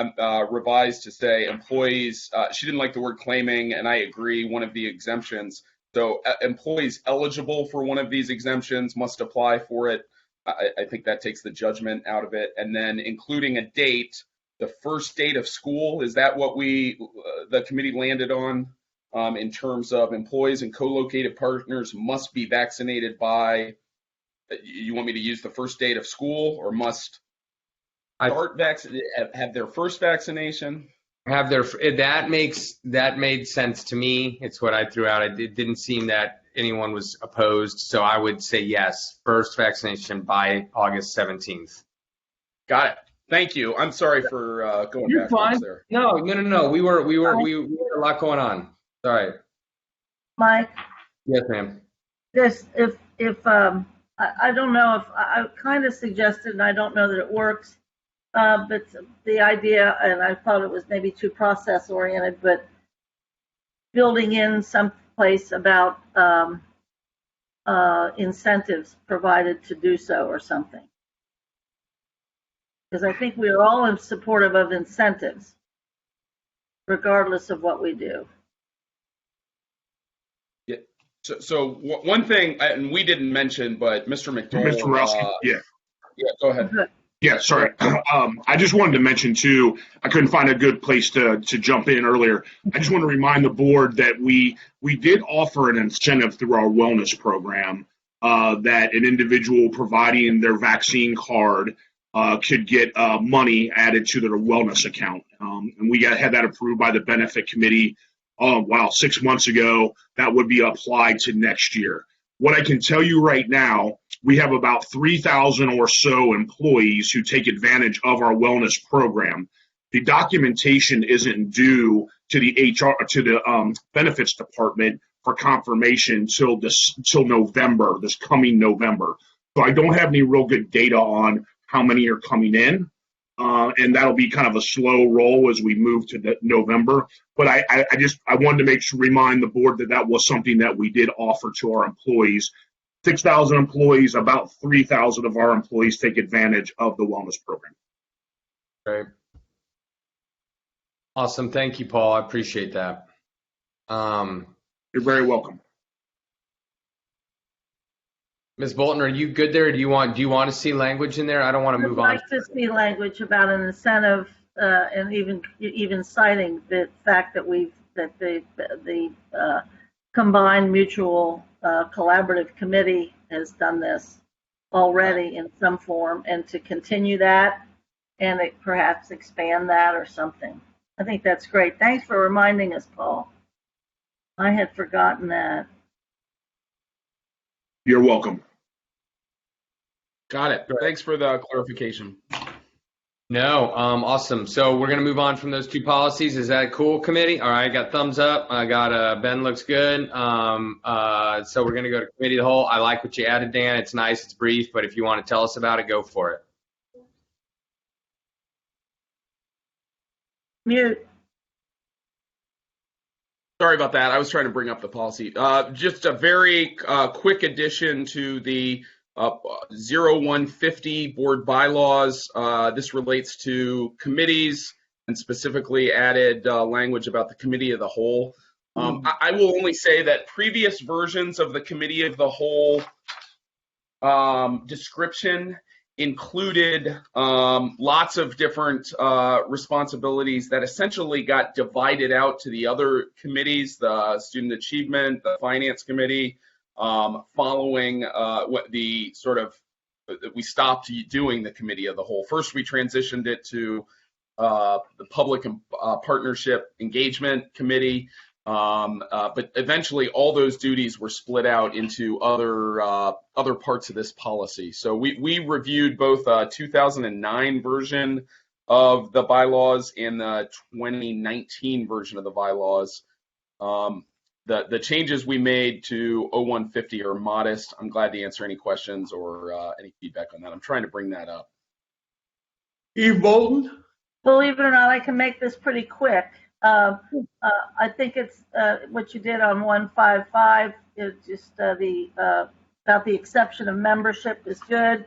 revised to say employees. She didn't like the word claiming, and I agree. One of the exemptions. So employees eligible for one of these exemptions must apply for it. I think that takes the judgment out of it. And then including a date, the first date of school. Is that what the committee landed on? In terms of employees and co-located partners must be vaccinated by, you want me to use the first date of school or must have their first vaccination? That made sense to me. It's what I threw out. It didn't seem that anyone was opposed. So I would say yes, first vaccination by August 17th. Got it. Thank you. I'm sorry for going You're backwards fine. there. No. We had a lot going on. Sorry. Mike? Yes, ma'am. Just if I don't know if I kind of suggested, and I don't know that it works, but the idea, and I thought it was maybe too process oriented, but building in some place about incentives provided to do so or something. Because I think we are all in supportive of incentives, regardless of what we do. So one thing, and we didn't mention, but Mr. McDowell. Mr. Rowski, yeah. Yeah, go ahead. Yeah, sorry. I just wanted to mention too, I couldn't find a good place to jump in earlier. I just want to remind the board that we did offer an incentive through our wellness program that an individual providing their vaccine card could get money added to their wellness account. And we had that approved by the benefit committee 6 months ago. That would be applied to next year. What I can tell you right now, we have about 3,000 or so employees who take advantage of our wellness program. The documentation isn't due to the benefits department for confirmation till November, this coming November. So I don't have any real good data on how many are coming in. And that'll be kind of a slow roll as we move to November. But I wanted to remind the board that was something that we did offer to our employees. 6,000 employees, about 3,000 of our employees take advantage of the wellness program. Great. Awesome. Thank you, Paul. I appreciate that. You're very welcome. Ms. Bolton, are you good there? Do you want to see language in there? I don't want to move on. I'd like to see language about an incentive, and even citing the fact that the combined mutual collaborative committee has done this already in some form, and to continue that and perhaps expand that or something. I think that's great. Thanks for reminding us, Paul. I had forgotten that. You're welcome. Got it. Thanks for the clarification. No, awesome. So we're going to move on from those 2 policies. Is that cool, committee? All right, I got thumbs up. I got Ben looks good. So we're going to go to committee of the whole. I like what you added, Dan. It's nice. It's brief, but if you want to tell us about it, go for it. Mute. Sorry about that. I was trying to bring up the policy. Just a very quick addition to the 0150 board bylaws. This relates to committees and specifically added language about the committee of the whole. I will only say that previous versions of the committee of the whole description included lots of different responsibilities that essentially got divided out to the other committees, the student achievement, the finance committee, following what the sort of, we stopped doing the committee of the whole. First, we transitioned it to the Public Partnership Engagement Committee. But eventually all those duties were split out into other parts of this policy. So we reviewed both 2009 version of the bylaws and the 2019 version of the bylaws. The changes we made to 0150 are modest. I'm glad to answer any questions or any feedback on that. I'm trying to bring that up. Eve Bolton? Believe it or not, I can make this pretty quick. I think it's what you did on 155. It's just about the exception of membership is good.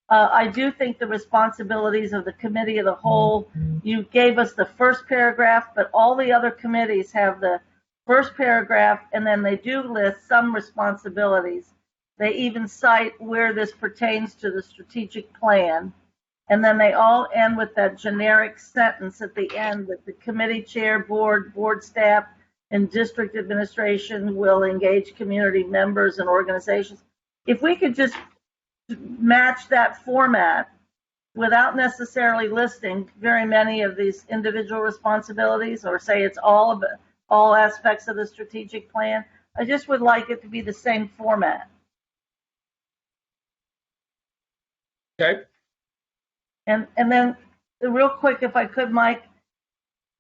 I do think the responsibilities of the committee of the whole, you gave us the first paragraph, but all the other committees have the first paragraph, and then they do list some responsibilities. They even cite where this pertains to the strategic plan. And then they all end with that generic sentence at the end that the committee chair, board staff, and district administration will engage community members and organizations. If we could just match that format without necessarily listing very many of these individual responsibilities, or say it's all aspects of the strategic plan, I just would like it to be the same format. Okay. And then real quick, if I could, Mike.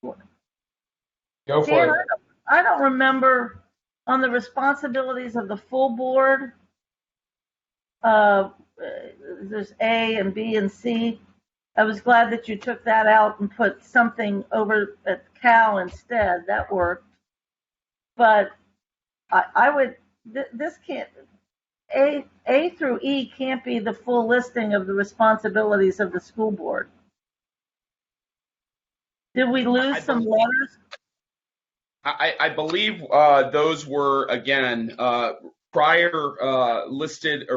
Go for Dan, it. I don't remember on the responsibilities of the full board. There's A and B and C. I was glad that you took that out and put something over at Cal instead. That worked. But I would, this can't, A through E can't be the full listing of the responsibilities of the school board. Did we lose some letters? I believe those were, again,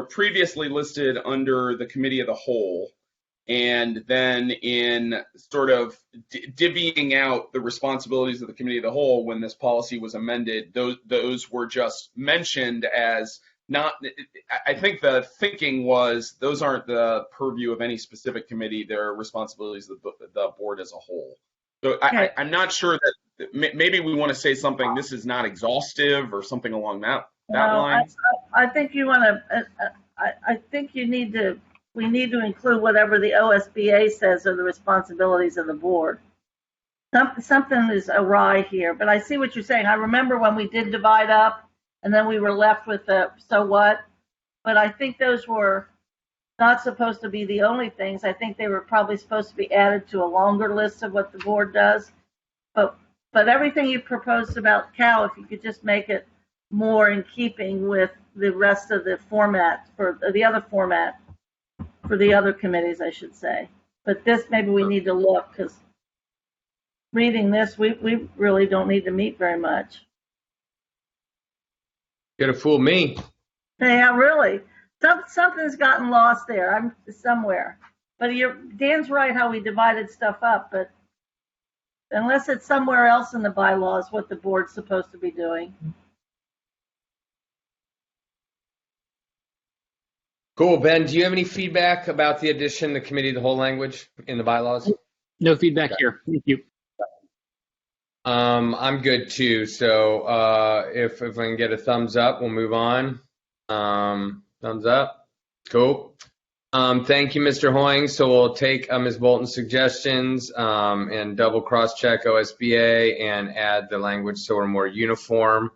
previously listed under the committee of the whole, and then in sort of divvying out the responsibilities of the committee of the whole when this policy was amended, those were just mentioned as not. I think the thinking was those aren't the purview of any specific committee. They're responsibilities of the board as a whole. So Okay. I'm not sure that maybe we want to say something, this is not exhaustive or something along that line. I think you want to. I think you need to. We need to include whatever the OSBA says are the responsibilities of the board. Something is awry here, but I see what you're saying. I remember when we did divide up, and then we were left with the so what. But I think those were not supposed to be the only things. I think they were probably supposed to be added to a longer list of what the board does. But everything you proposed about Cal, if you could just make it more in keeping with the rest of the format for the other format for the other committees, I should say. But this, maybe we need to look, because reading this, we really don't need to meet very much. You're gonna fool me. Yeah, really. Something's gotten lost there. I'm somewhere. But Dan's right how we divided stuff up, but unless it's somewhere else in the bylaws what the board's supposed to be doing. Cool. Ben, do you have any feedback about the addition to committee of the whole language in the bylaws? No feedback here. Thank you. I'm good too. So if I can get a thumbs up, we'll move on. Thumbs up. Cool. Thank you, Mr. Hoying. So we'll take Ms. Bolton's suggestions and double cross-check OSBA and add the language so we're more uniform.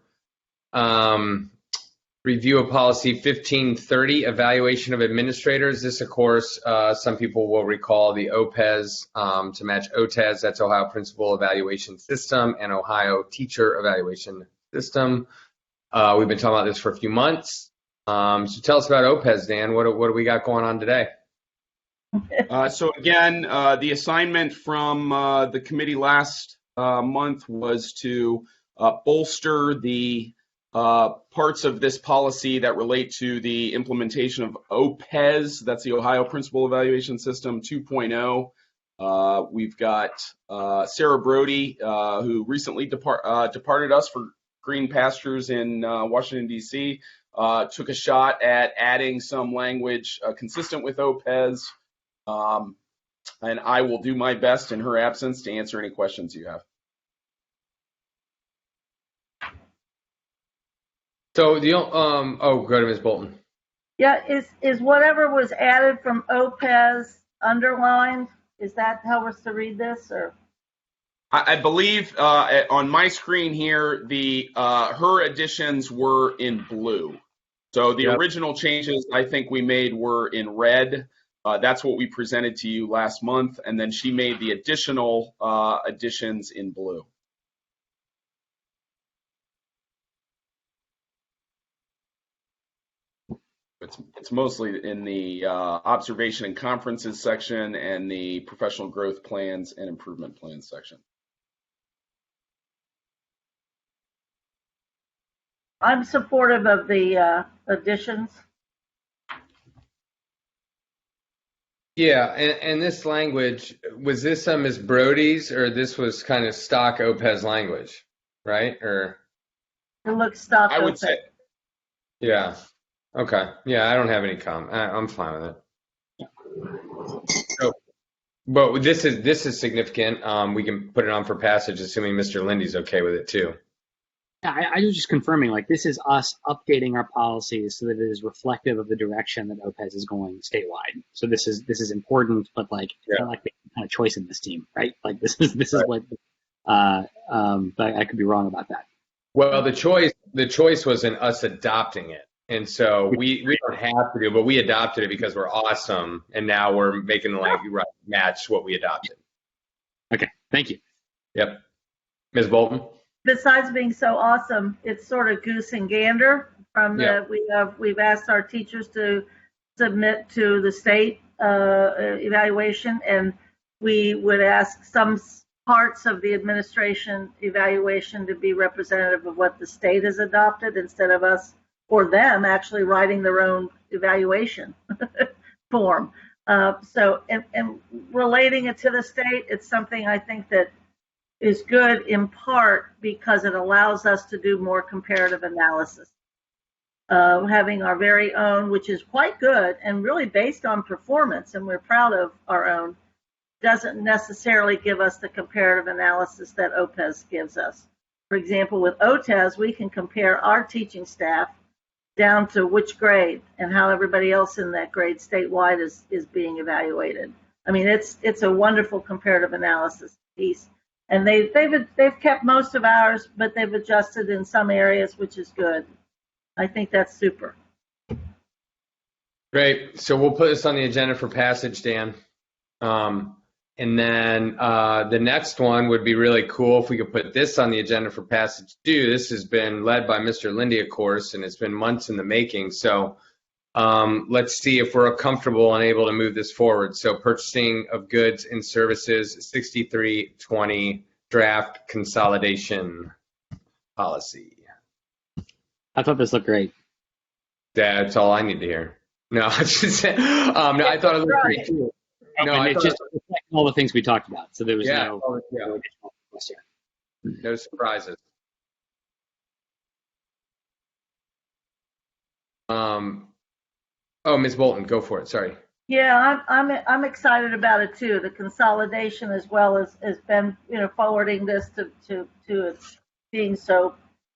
Review of policy 1530, evaluation of administrators. This, of course, some people will recall the OPES to match OTES. That's Ohio Principal Evaluation System and Ohio Teacher Evaluation System. We've been talking about this for a few months. So tell us about OPES, Dan. What do we got going on today? So again, the assignment from the committee last month was to bolster the parts of this policy that relate to the implementation of OPES, that's the Ohio Principal Evaluation System 2.0. We've got Sarah Brody, who recently departed us for green pastures in Washington, D.C., took a shot at adding some language consistent with OPES. And I will do my best in her absence to answer any questions you have. So go to Ms. Bolton. Yeah, is whatever was added from OPES underlined? Is that how we're to read this, or? I believe on my screen here, her additions were in blue. So the original changes I think we made were in red. That's what we presented to you last month, and then she made the additional additions in blue. It's mostly in the observation and conferences section and the professional growth plans and improvement plans section. I'm supportive of the additions. Yeah, and this language, was this Ms. Brody's, or this was kind of stock OPES language, right? Or It looks stock I would OPES. say. Yeah. Okay. Yeah, I don't have any comment. I'm fine with it. So, but this is significant. We can put it on for passage, assuming Mr. Lindy's okay with it too. I was just confirming, like, this is us updating our policies so that it is reflective of the direction that OPES is going statewide. So this is important, but like, it's not like they have kind of choice in this team, right? Like this is what. But I could be wrong about that. Well, the choice was in us adopting it, and so we don't have to do, but we adopted it because we're awesome, and now we're making the language match what we adopted. Okay, thank you. Yep, Ms. Bolton. Besides being so awesome, it's sort of goose and gander. We've asked our teachers to submit to the state evaluation, and we would ask some parts of the administration evaluation to be representative of what the state has adopted, instead of us or them actually writing their own evaluation form. So relating it to the state, it's something I think that is good in part because it allows us to do more comparative analysis. Having our very own, which is quite good and really based on performance, and we're proud of our own, doesn't necessarily give us the comparative analysis that OPES gives us. For example, with OTES, we can compare our teaching staff down to which grade and how everybody else in that grade statewide is being evaluated. I mean, it's a wonderful comparative analysis piece. And they've kept most of ours, but they've adjusted in some areas, which is good. I think that's super. Great. So we'll put this on the agenda for passage, Dan. And then the next one would be really cool if we could put this on the agenda for passage too. This has been led by Mr. Lindy, of course, and it's been months in the making. So let's see if we're comfortable and able to move this forward. So purchasing of goods and services, 6320 draft consolidation policy. I thought this looked great. That's all I need to hear. No, I just said, no, I thought it looked great too. No, and it just reflected all the things we talked about. So there was no surprises. Ms. Bolton, go for it. Sorry. Yeah, I'm excited about it too. The consolidation, as well as been forwarding this to it being so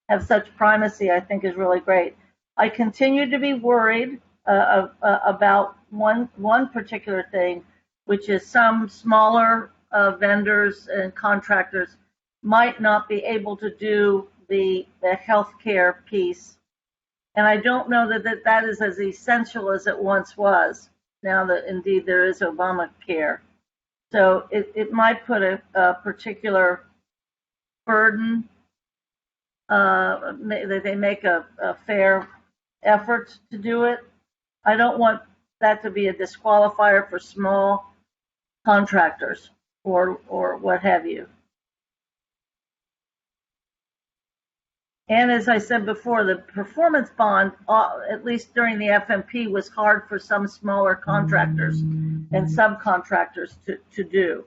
have such primacy, I think is really great. I continue to be worried about one particular thing, which is some smaller vendors and contractors might not be able to do the healthcare piece. And I don't know that is as essential as it once was, now that indeed there is Obamacare. So it might put a particular burden. They make a fair effort to do it. I don't want that to be a disqualifier for small contractors or what have you. And as I said before, the performance bond, at least during the FMP, was hard for some smaller contractors and subcontractors to do.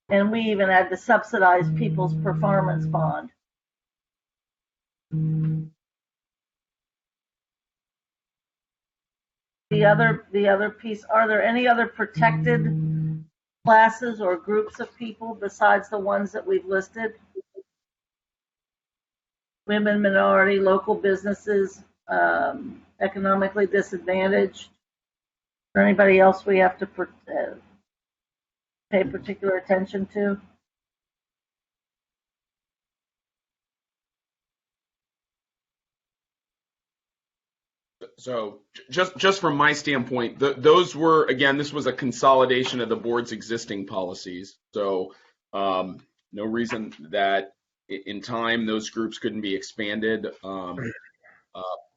And we even had to subsidize people's performance bond. the other piece, are there any other protected classes or groups of people besides the ones that we've listed? Women, minority, local businesses, economically disadvantaged, or anybody else we have to pay particular attention to? So just from my standpoint, those were, again, this was a consolidation of the board's existing policies. So no reason that in time those groups couldn't be expanded.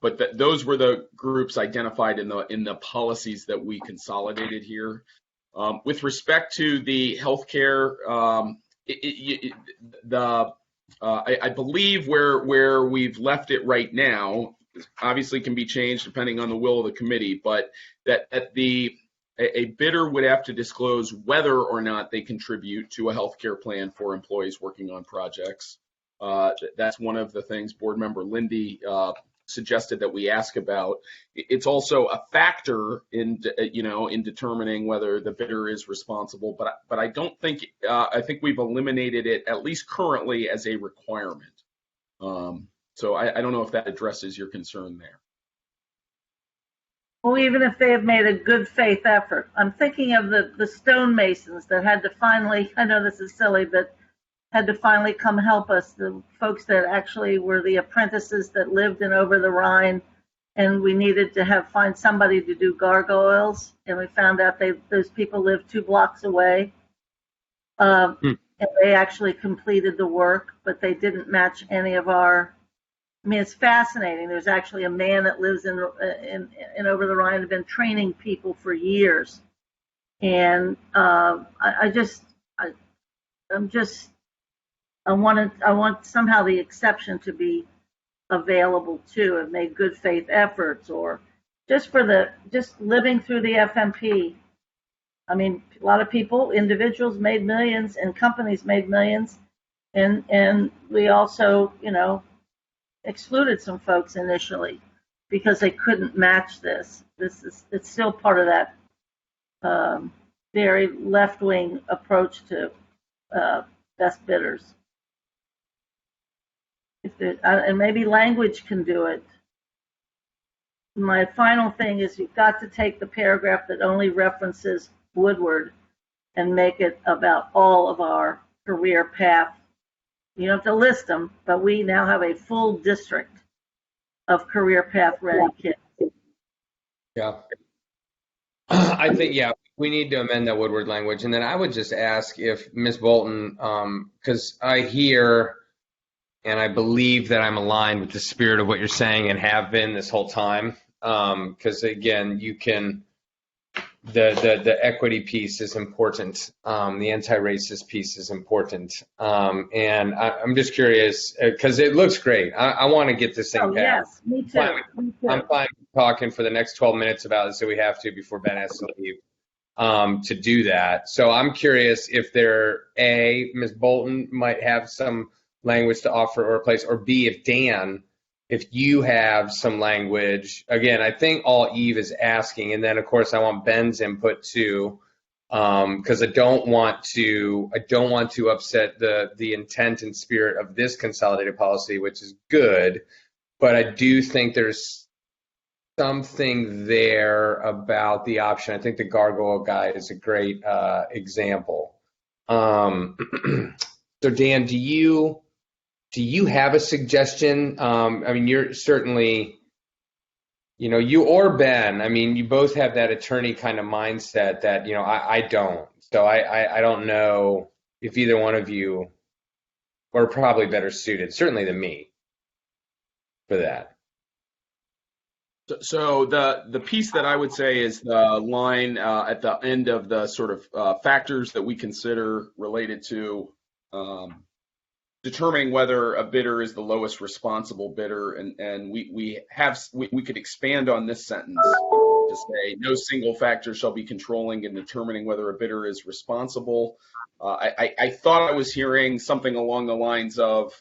But those were the groups identified in the policies that we consolidated here. With respect to the healthcare, I believe where we've left it right now obviously can be changed depending on the will of the committee, but that a bidder would have to disclose whether or not they contribute to a healthcare plan for employees working on projects. That's one of the things Board Member Lindy suggested that we ask about. It's also a factor in determining whether the bidder is responsible, but I don't think I think we've eliminated it, at least currently, as a requirement. So I don't know if that addresses your concern there. Well, even if they have made a good faith effort, I'm thinking of the stonemasons that had to finally, I know this is silly, but had to finally come help us, the folks that actually were the apprentices that lived in over the Rhine, and we needed to find somebody to do gargoyles, and we found out those people lived 2 blocks away. And they actually completed the work, but they didn't match any of our, I mean, it's fascinating. There's actually a man that lives in over the Rhine, had been training people for years. And I want somehow the exception to be available too, have made good faith efforts, or just living through the FMP. I mean, a lot of people, individuals made millions and companies made millions, and we also, excluded some folks initially because they couldn't match this. It's still part of that very left-wing approach to best bidders. And maybe language can do it. My final thing is you've got to take the paragraph that only references Woodward and make it about all of our career path. You don't have to list them, but we now have a full district of career path ready kids. Yeah. I think, we need to amend that Woodward language. And then I would just ask if Ms. Bolton, because I hear and I believe that I'm aligned with the spirit of what you're saying and have been this whole time. Because again, you can, the equity piece is important. The anti-racist piece is important. And I'm just curious, because it looks great. I want to get this thing passed. Yes, me too. I'm fine talking for the next 12 minutes about it, so we have to before Ben has to leave to do that. So I'm curious if Ms. Bolton might have some language to offer or replace, or B, if Dan, if you have some language. Again, I think all Eve is asking, and then of course I want Ben's input too, because I don't want to upset the intent and spirit of this consolidated policy, which is good, but I do think there's something there about the option. I think the gargoyle guide is a great example. So Dan, do you have a suggestion? I mean, you're certainly, you or Ben, I mean, you both have that attorney kind of mindset that, I don't. So I don't know if either one of you are probably better suited, certainly than me, for that. So the piece that I would say is the line at the end of the sort of factors that we consider related to determining whether a bidder is the lowest responsible bidder, and we could expand on this sentence to say no single factor shall be controlling in determining whether a bidder is responsible. I thought I was hearing something along the lines of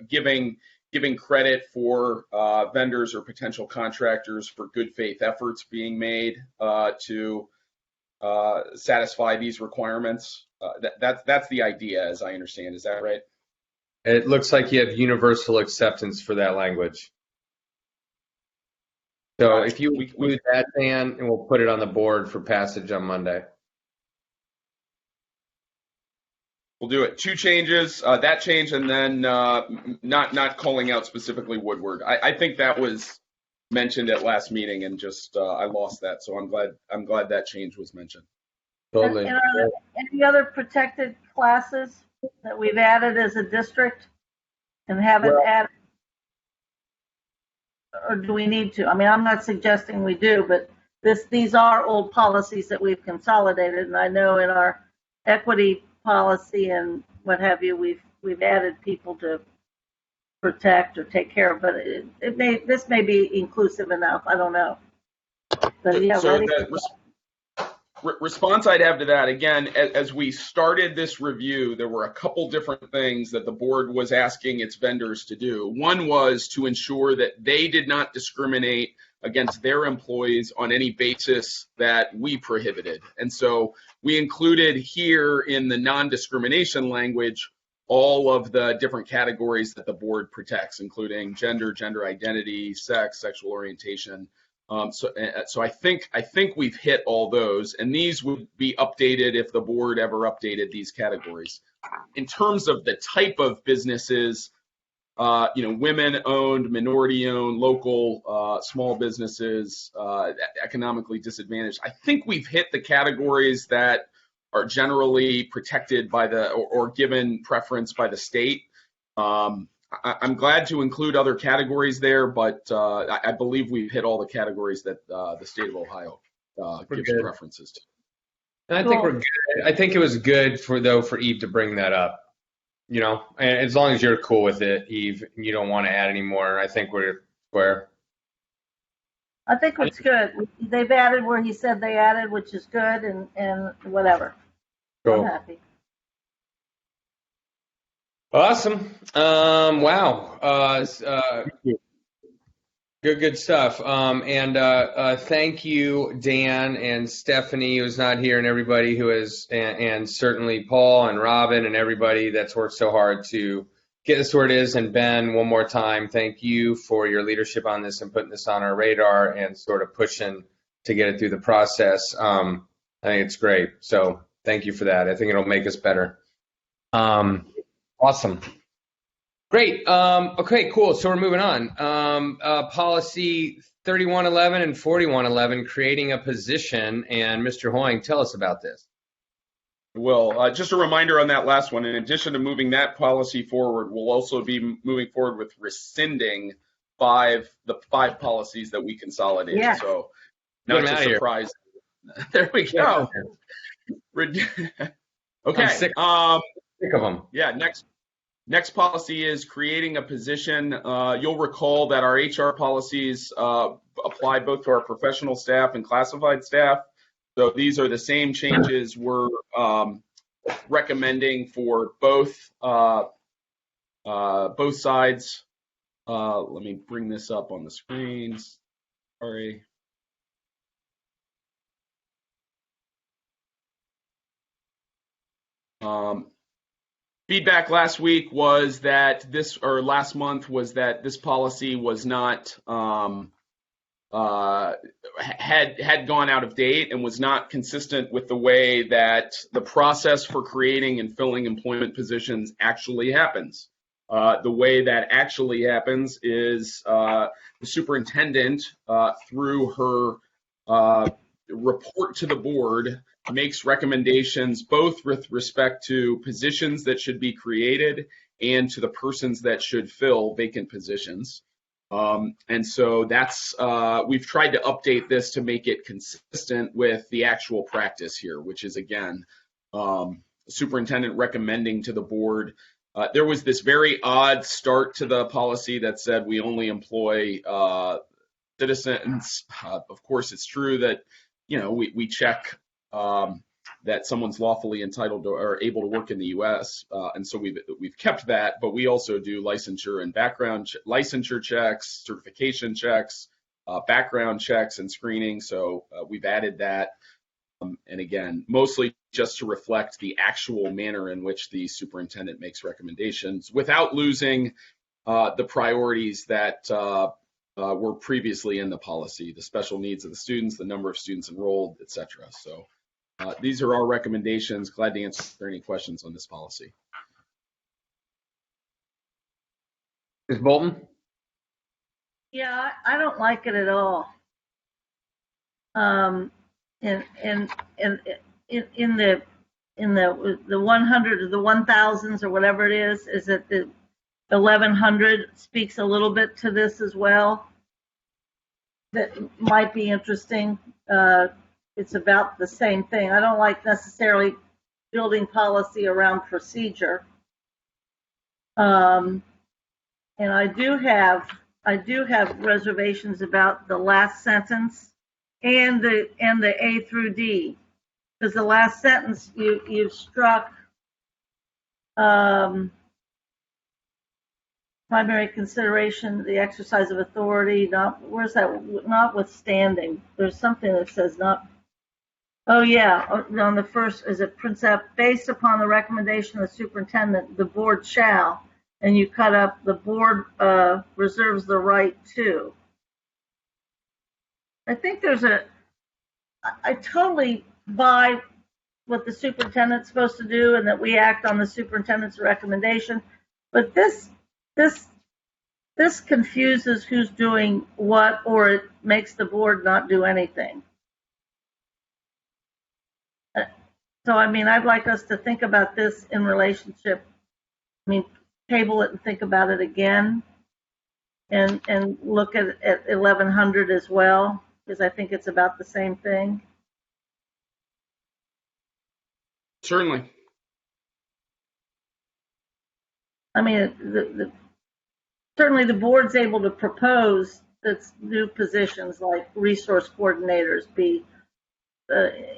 giving giving credit for vendors or potential contractors for good faith efforts being made to satisfy these requirements. That's the idea, as I understand. Is that right? It looks like you have universal acceptance for that language. So if you include that, Dan, and we'll put it on the board for passage on Monday. We'll do it. 2 changes, that change, and then not calling out specifically Woodward. I think that was mentioned at last meeting, and just I lost that. So I'm glad that change was mentioned. Totally. And are there any other protected classes that we've added as a district and haven't added? Or do we need to? I mean, I'm not suggesting we do, but these are old policies that we've consolidated, and I know in our equity policy and what have you, we've added people to protect or take care of, but this may be inclusive enough. I don't know. But yeah, so the response I'd have to that, again, as we started this review, there were a couple different things that the board was asking its vendors to do. One was to ensure that they did not discriminate against their employees on any basis that we prohibited. And so we included here in the non-discrimination language all of the different categories that the board protects, including gender, gender identity, sex, sexual orientation. So I think we've hit all those, and these would be updated if the board ever updated these categories. In terms of the type of businesses, women-owned, minority-owned, local, small businesses, economically disadvantaged. I think we've hit the categories that are generally protected by or given preference by the state. I'm glad to include other categories there, but I believe we've hit all the categories that the state of Ohio gives preferences to. And I think we're good. I think it was good for Eve to bring that up. And as long as you're cool with it, Eve, and you don't want to add any more, I think we're square. I think it's good. They've added where he said they added, which is good, and whatever. Cool. I'm happy. Awesome. Wow. Good stuff. And thank you, Dan and Stephanie, who's not here, and everybody who is, and certainly Paul and Robin and everybody that's worked so hard to get this where it is. And Ben, one more time, thank you for your leadership on this and putting this on our radar and sort of pushing to get it through the process. I think it's great. So thank you for that. I think it'll make us better. Awesome. Great. Okay, cool. So we're moving on. Policy 3111 and 4111, creating a position. And Mr. Hoying, tell us about this. Well, just a reminder on that last one. In addition to moving that policy forward, we'll also be moving forward with rescinding the five policies that we consolidated. Yeah. So not a surprise. There we go. Okay. I'm sick of them. Yeah. Next policy is creating a position. You'll recall that our HR policies apply both to our professional staff and classified staff. So these are the same changes we're recommending for both sides. Let me bring this up on the screens. Sorry. Feedback last week was that last month was that this policy was not had gone out of date and was not consistent with the way that the process for creating and filling employment positions actually happens. The way that actually happens is the superintendent, through her report to the board, makes recommendations both with respect to positions that should be created and to the persons that should fill vacant positions. And so that's we've tried to update this to make it consistent with the actual practice here, which is, again, the superintendent recommending to the board. There was this very odd start to the policy that said we only employ citizens. Of course, it's true that we check that that someone's lawfully entitled to or able to work in the U.S. And so we've kept that, but we also do licensure and licensure checks, certification checks, background checks, and screening. So we've added that. And again, mostly just to reflect the actual manner in which the superintendent makes recommendations without losing the priorities that were previously in the policy, the special needs of the students, the number of students enrolled, et cetera. So these are our recommendations. Glad to answer any questions on this policy. Ms. Bolton? Yeah, I don't like it at all. In the 100 or the 1000s or whatever it is that the 1100 speaks a little bit to this as well. That might be interesting. It's about the same thing. I don't like necessarily building policy around procedure. And I do have reservations about the last sentence and the A through D, because the last sentence you've struck primary consideration, the exercise of authority, where's that, notwithstanding. There's something that says not, oh yeah, on the first, is it Prince-F, based upon the recommendation of the superintendent, the board shall, and you cut up, the board reserves the right to. I think I totally buy what the superintendent's supposed to do and that we act on the superintendent's recommendation, but this confuses who's doing what, or it makes the board not do anything. So, I mean, I'd like us to think about this in relationship, table it and think about it again, and look at 1100 as well, because I think it's about the same thing. Certainly. I mean, certainly the board's able to propose that new positions like resource coordinators be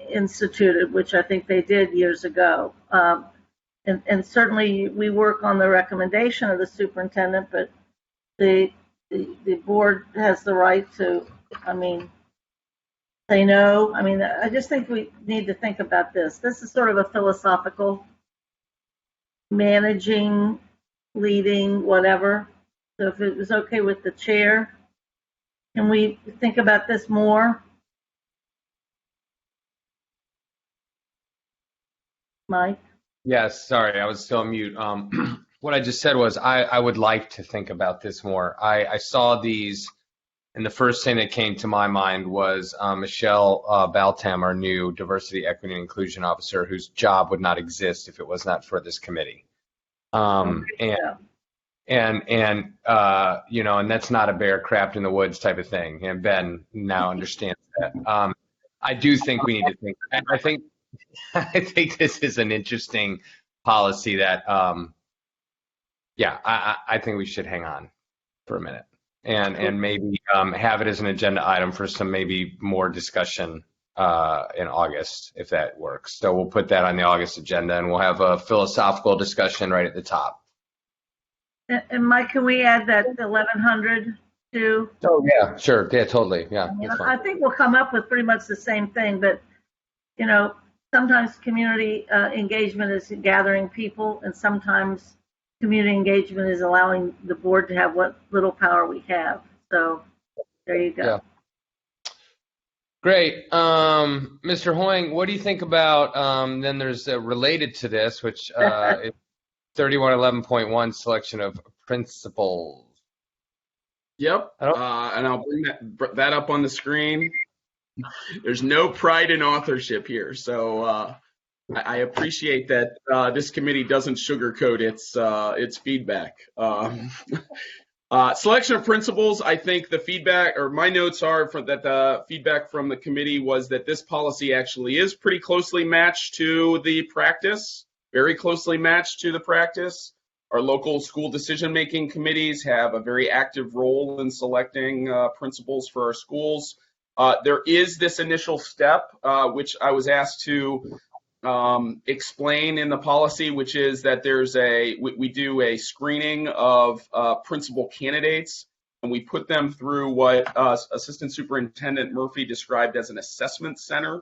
instituted, which I think they did years ago. And certainly we work on the recommendation of the superintendent, but the board has the right to, say no. I just think we need to think about this. This is sort of a philosophical managing, leading, whatever. So if it was okay with the chair, can we think about this more? Mike? Yes, sorry, I was still on mute. What I just said was I would like to think about this more. I saw these, and the first thing that came to my mind was Michelle Baltam, our new Diversity, Equity, and Inclusion Officer, whose job would not exist if it was not for this committee. And that's not a bear crapped in the woods type of thing. And Ben now understands that. I do think we need to think. I think this is an interesting policy that, I think we should hang on for a minute and maybe have it as an agenda item for some maybe more discussion in August, if that works. So we'll put that on the August agenda, and we'll have a philosophical discussion right at the top. And Mike, can we add that 1100 too? Oh yeah, sure, yeah, totally, yeah. I think we'll come up with pretty much the same thing, but sometimes community engagement is gathering people, and sometimes community engagement is allowing the board to have what little power we have. So there you go. Yeah. Great. Mr. Hoying, what do you think about, then there's related to this, which is 3111.1 selection of principles. Yep, and I'll bring that up on the screen. There's no pride in authorship here, so I appreciate that this committee doesn't sugarcoat its feedback. Selection of principles, I think the feedback, or my notes are that the feedback from the committee was that this policy actually is pretty closely matched to the practice, very closely matched to the practice. Our local school decision-making committees have a very active role in selecting principals for our schools. There is this initial step, which I was asked to explain in the policy, which is that we do a screening of principal candidates, and we put them through what Assistant Superintendent Murphy described as an assessment center.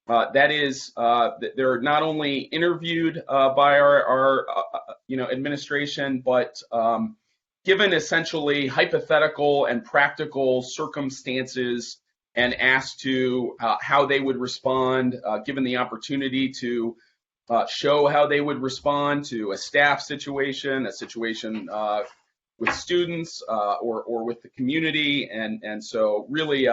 That is, they're not only interviewed by our administration, but given essentially hypothetical and practical circumstances and asked to how they would respond, given the opportunity to show how they would respond to a staff situation, a situation with students or with the community. And so really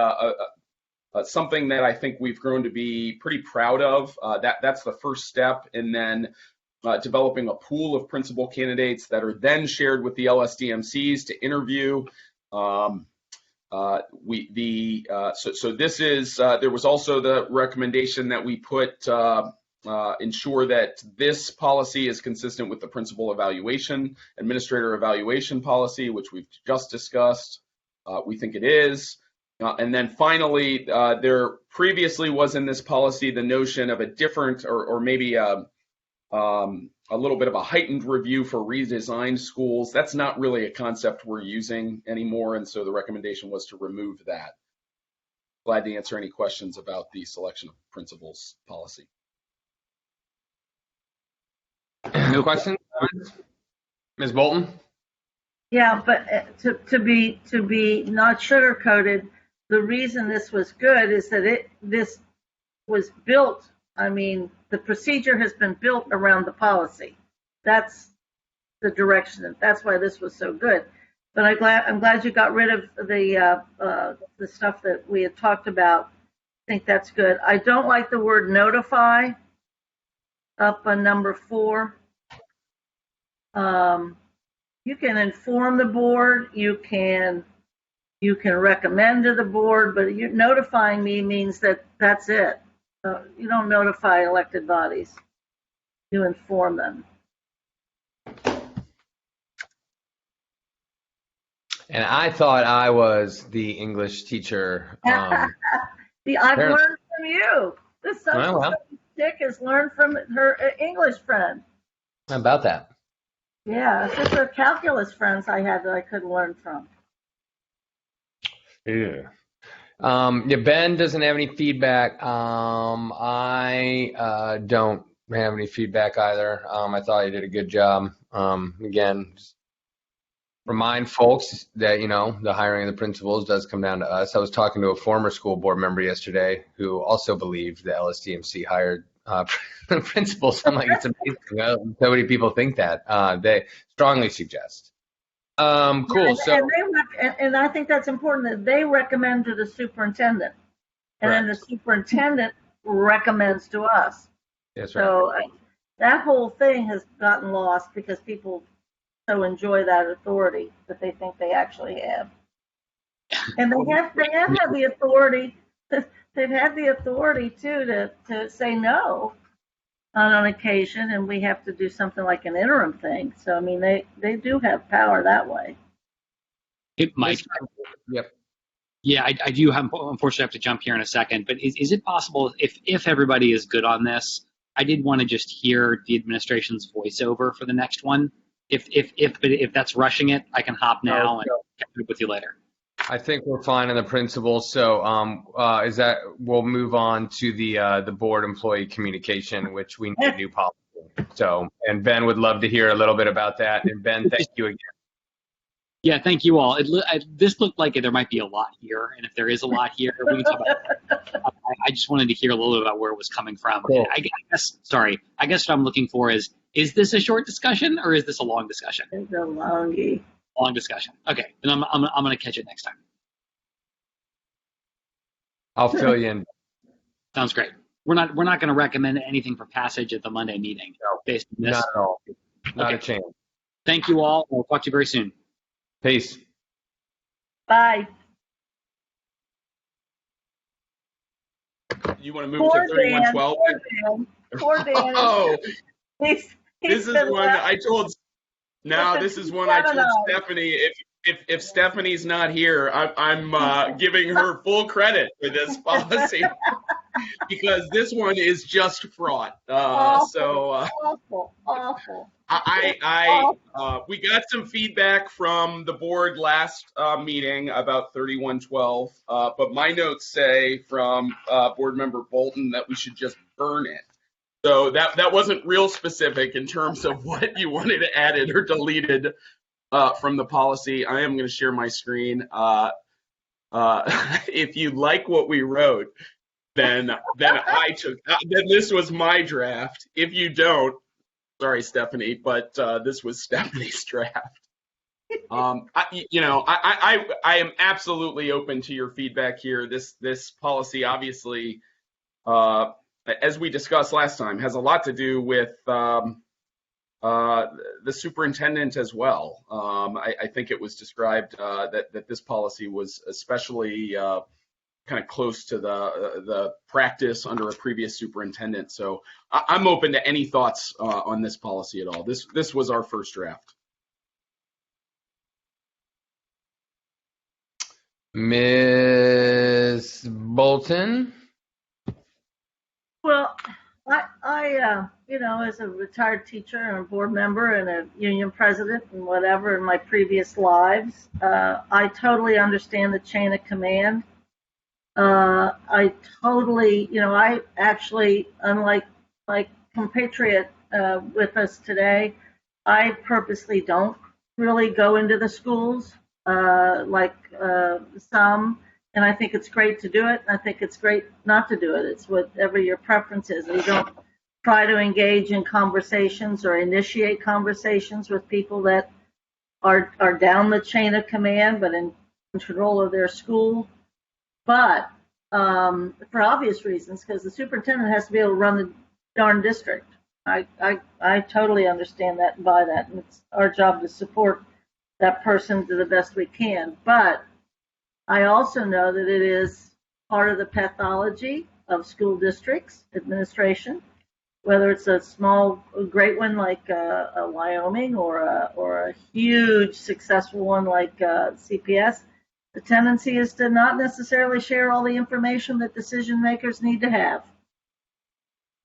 something that I think we've grown to be pretty proud of. That's the first step. And then developing a pool of principal candidates that are then shared with the LSDMCs to interview. So this is, there was also the recommendation that we put ensure that this policy is consistent with the principal evaluation, administrator evaluation policy, which we've just discussed. We think it is. And then finally, there previously was in this policy the notion of a different or maybe a little bit of a heightened review for redesigned schools. That's not really a concept we're using anymore, and so the recommendation was to remove that. Glad to answer any questions about the selection of principals policy. No questions? Ms. Bolton? Yeah, but to be not sugar-coated, the reason this was good is that this was built, I mean, the procedure has been built around the policy. That's the direction. That's why this was so good. But I'm glad you got rid of the stuff that we had talked about. I think that's good. I don't like the word notify up on number 4. You can inform the board. You can recommend to the board, but notifying me means that's it. You don't notify elected bodies. You inform them. And I thought I was the English teacher. See, I've learned from you. This social chick has learned from her English friend. How about that? Yeah, it's just her calculus friends I had that I couldn't learn from. Yeah. Ben doesn't have any feedback. I don't have any feedback either. I thought he did a good job. Again, just remind folks that, the hiring of the principals does come down to us. I was talking to a former school board member yesterday who also believed the LSDMC hired principals. I'm like, it's amazing. So many people think that. They strongly suggest. Cool. And I think that's important that they recommend to the superintendent, and then the superintendent recommends to us. That's right. So that whole thing has gotten lost because people so enjoy that authority that they think they actually have, and they have had the authority. They've had the authority too to say no on occasion, and we have to do something like an interim thing. So I mean, they do have power that way. It might. Yep. Yeah, I do unfortunately have to jump here in a second, but is it possible if everybody is good on this, I did want to just hear the administration's voiceover for the next one. If that's rushing it, I can hop now and catch up with you later. I think we're fine on the principals. So we'll move on to the board employee communication, which we need a new policy. So, and Ben would love to hear a little bit about that. And Ben, thank you again. Yeah, thank you all. This looked like there might be a lot here, and if there is a lot here, we can talk about it. I just wanted to hear a little bit about where it was coming from. Cool. I guess what I'm looking for is this a short discussion or is this a long discussion? It's a longie. Long discussion. Okay, then I'm going to catch it next time. I'll fill you in. Sounds great. We're not going to recommend anything for passage at the Monday meeting. No, based on this. Not at all. Not Okay. a chance. Thank you all. We'll talk to you very soon. Peace. Bye. You want to move to 3112? Poor Dan. Oh, He's this is been one left- I told. Now this is one I told Stephanie. If Stephanie's not here, I'm giving her full credit for this policy. because this one is just fraught. Awful. We got some feedback from the board last meeting about 3112, but my notes say from board member Bolton that we should just burn it. So that wasn't real specific in terms of what you wanted added or deleted from the policy. I am going to share my screen. If you like what we wrote, then this was my draft. If you don't, sorry, Stephanie, but this was Stephanie's draft. I am absolutely open to your feedback here. This policy, obviously, as we discussed last time, has a lot to do with the superintendent as well. I think it was described that this policy was especially kind of close to the practice under a previous superintendent. So I'm open to any thoughts on this policy at all. This was our first draft. Ms. Bolton? Well, I as a retired teacher and a board member and a union president and whatever in my previous lives, I totally understand the chain of command. I totally, I actually, unlike my compatriot with us today, I purposely don't really go into the schools like some, and I think it's great to do it. I think it's great not to do it. It's whatever your preference is. You don't try to engage in conversations or initiate conversations with people that are down the chain of command, but in control of their school. But for obvious reasons, because the superintendent has to be able to run the darn district. I totally understand that and buy that, and it's our job to support that person to the best we can. But I also know that it is part of the pathology of school districts administration, whether it's a small, great one like a Wyoming or a huge, successful one like CPS. The tendency is to not necessarily share all the information that decision makers need to have.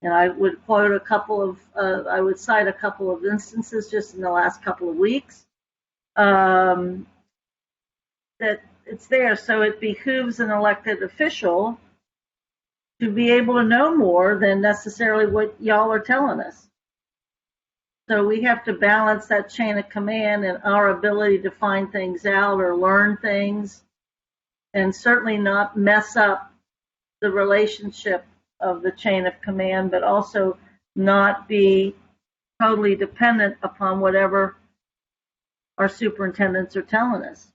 And I would quote I would cite a couple of instances just in the last couple of weeks that it's there. So it behooves an elected official to be able to know more than necessarily what y'all are telling us. So we have to balance that chain of command and our ability to find things out or learn things, and certainly not mess up the relationship of the chain of command, but also not be totally dependent upon whatever our superintendents are telling us.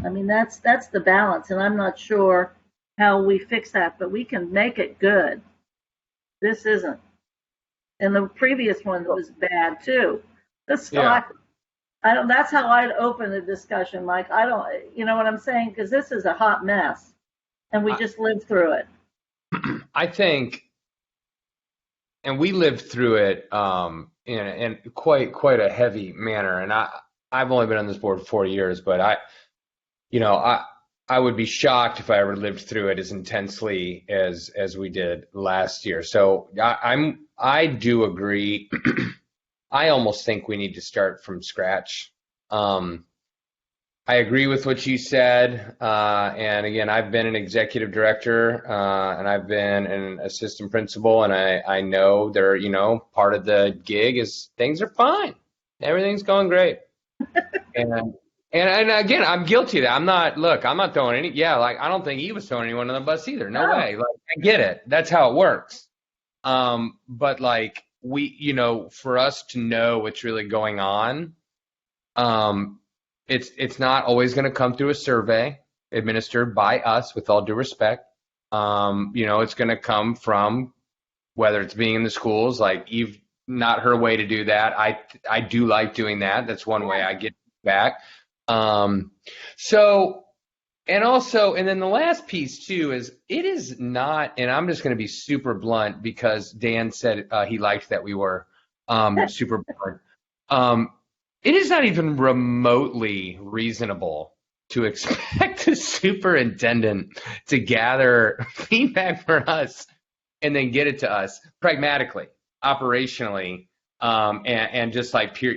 I mean, that's the balance, and I'm not sure how we fix that, but we can make it good. This isn't. And the previous one was bad too. So I don't. That's how I'd open the discussion, Mike. I don't. You know what I'm saying? Because this is a hot mess, and we just lived through it. I think, and we lived through it in quite a heavy manner. And I've only been on this board for 4 years, but I would be shocked if I ever lived through it as intensely as we did last year. So I do agree. I almost think we need to start from scratch. I agree with what you said. And again, I've been an executive director and I've been an assistant principal, and I know part of the gig is things are fine. Everything's going great. And again, I'm guilty of that. I'm not throwing I don't think he was throwing anyone on the bus either. No way. I get it. That's how it works. But for us to know what's really going on, it's not always going to come through a survey administered by us, with all due respect. It's going to come from whether it's being in the schools, like Eve, not her way to do that. I do like doing that. That's one way I get back. And then the last piece too is it is not, and I'm just going to be super blunt because Dan said he liked that we were super blunt. It is not even remotely reasonable to expect the superintendent to gather feedback for us and then get it to us pragmatically, operationally, and just like pure,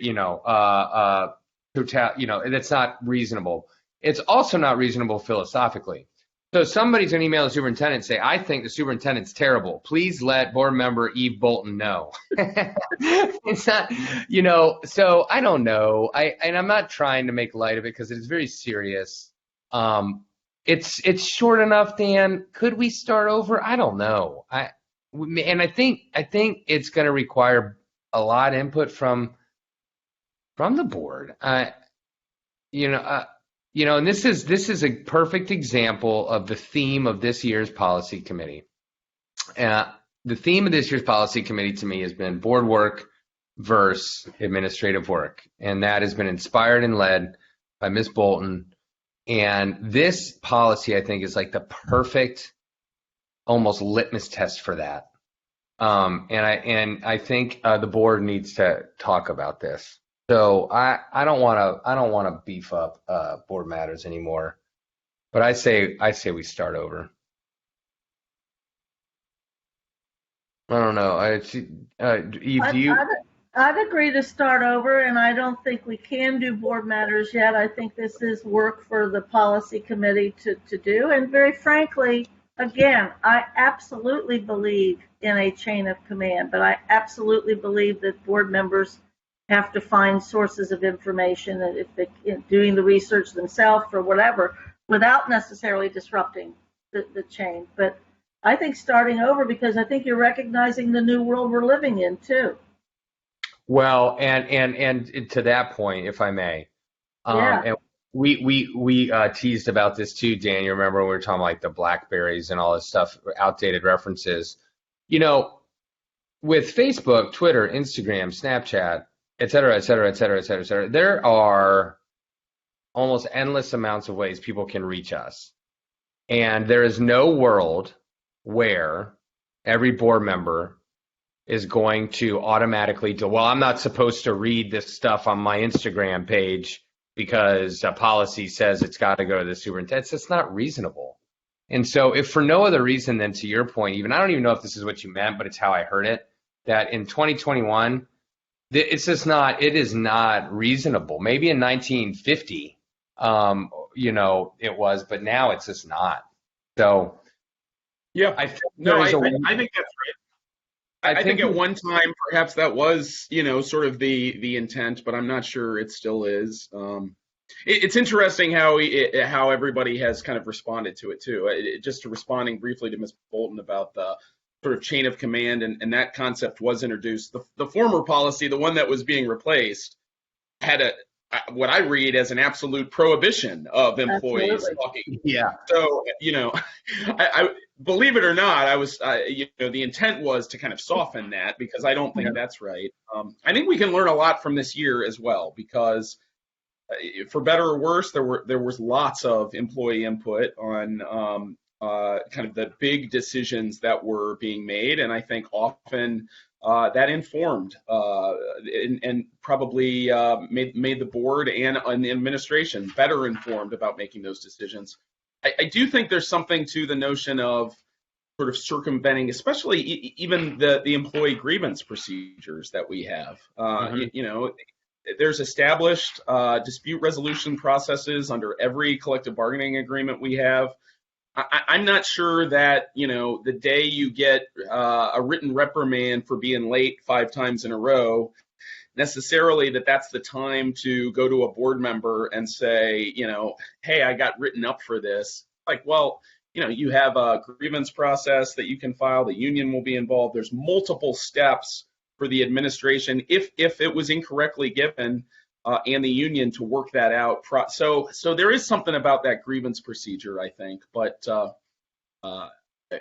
that's not reasonable. It's also not reasonable philosophically. So somebody's going to email the superintendent and say, I think the superintendent's terrible. Please let board member Eve Bolton know. It's not, so I don't know. And I'm not trying to make light of it because it is very serious. It's short enough, Dan. Could we start over? I don't know. I think it's going to require a lot of input from the board. And this is a perfect example of the theme of this year's policy committee. The theme of this year's policy committee to me has been board work versus administrative work, and that has been inspired and led by Ms. Bolton. And this policy, I think, is like the perfect, almost litmus test for that. And I think the board needs to talk about this. So I don't want to beef up board matters anymore, but I say we start over. I don't know. Eve, do you? I'd agree to start over, and I don't think we can do board matters yet. I think this is work for the policy committee to do. And very frankly, again, I absolutely believe in a chain of command, but I absolutely believe that board members have to find sources of information, and if they're doing the research themselves or whatever, without necessarily disrupting the chain. But I think starting over, because I think you're recognizing the new world we're living in too. Well, and to that point, if I may, and we teased about this too, Dan. You remember when we were talking like the Blackberries and all this stuff, outdated references. With Facebook, Twitter, Instagram, Snapchat, et cetera, et cetera, et cetera, et cetera, et cetera, there are almost endless amounts of ways people can reach us. And there is no world where every board member is going to automatically do, well, I'm not supposed to read this stuff on my Instagram page because a policy says it's got to go to the superintendent. It's not reasonable. And so if for no other reason than to your point, even I don't even know if this is what you meant, but it's how I heard it, that in 2021, it is not reasonable. Maybe in 1950, it was, but now it's just not. So yeah, I think that's right. I think at one time, perhaps that was, sort of the intent, but I'm not sure it still is. It's interesting how everybody has kind of responded to it too. Just responding briefly to Ms. Bolton about the sort of chain of command, and that concept was introduced. The former policy, the one that was being replaced, had what I read as an absolute prohibition of employees talking. Yeah. So, I believe it or not, the intent was to kind of soften that, because I don't think that's right. I think we can learn a lot from this year as well, because for better or worse, there was lots of employee input on kind of the big decisions that were being made, and I think often that informed and probably made the board and the administration better informed about making those decisions. I do think there's something to the notion of sort of circumventing, especially even the employee grievance procedures that we have. There's established dispute resolution processes under every collective bargaining agreement we have. I'm not sure that, the day you get a written reprimand for being late 5 times in a row, necessarily that's the time to go to a board member and say, hey, I got written up for this. Like, well, you have a grievance process that you can file. The union will be involved. There's multiple steps for the administration if it was incorrectly given, and the union to work that out. So there is something about that grievance procedure, I think. But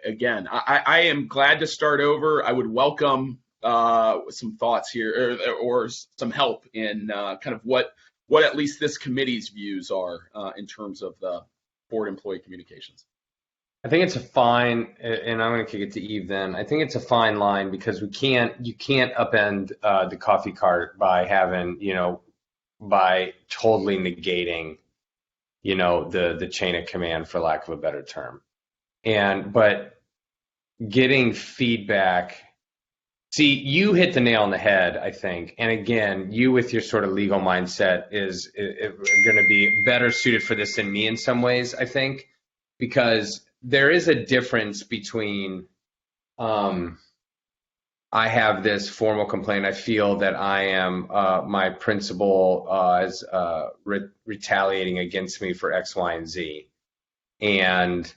again, I am glad to start over. I would welcome some thoughts here or some help in kind of what at least this committee's views are in terms of the board employee communications. I think it's a fine, and I'm going to kick it to Eve then. I think it's a fine line, because you can't upend the coffee cart by having, by totally negating, the chain of command, for lack of a better term. But getting feedback. See, you hit the nail on the head, I think. And again, you with your sort of legal mindset is going to be better suited for this than me in some ways, I think, because there is a difference between I have this formal complaint. I feel that I am my principal is retaliating against me for X, Y, and Z, and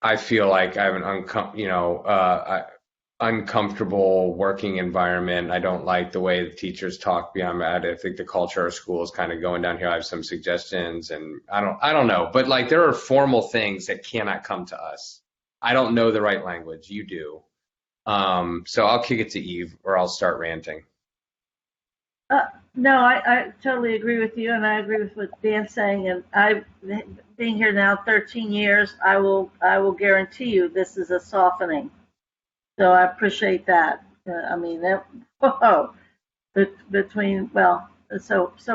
I feel like I have an uncomfortable working environment. I don't like the way the teachers talk beyond that. I think the culture of our school is kind of going down here. I have some suggestions, and I don't know, but like there are formal things that cannot come to us. I don't know the right language. You do. So I'll kick it to Eve, or I'll start ranting. No, I totally agree with you, and I agree with what Dan's saying. And I've been here now 13 years. I will guarantee you this is a softening. So I appreciate that. So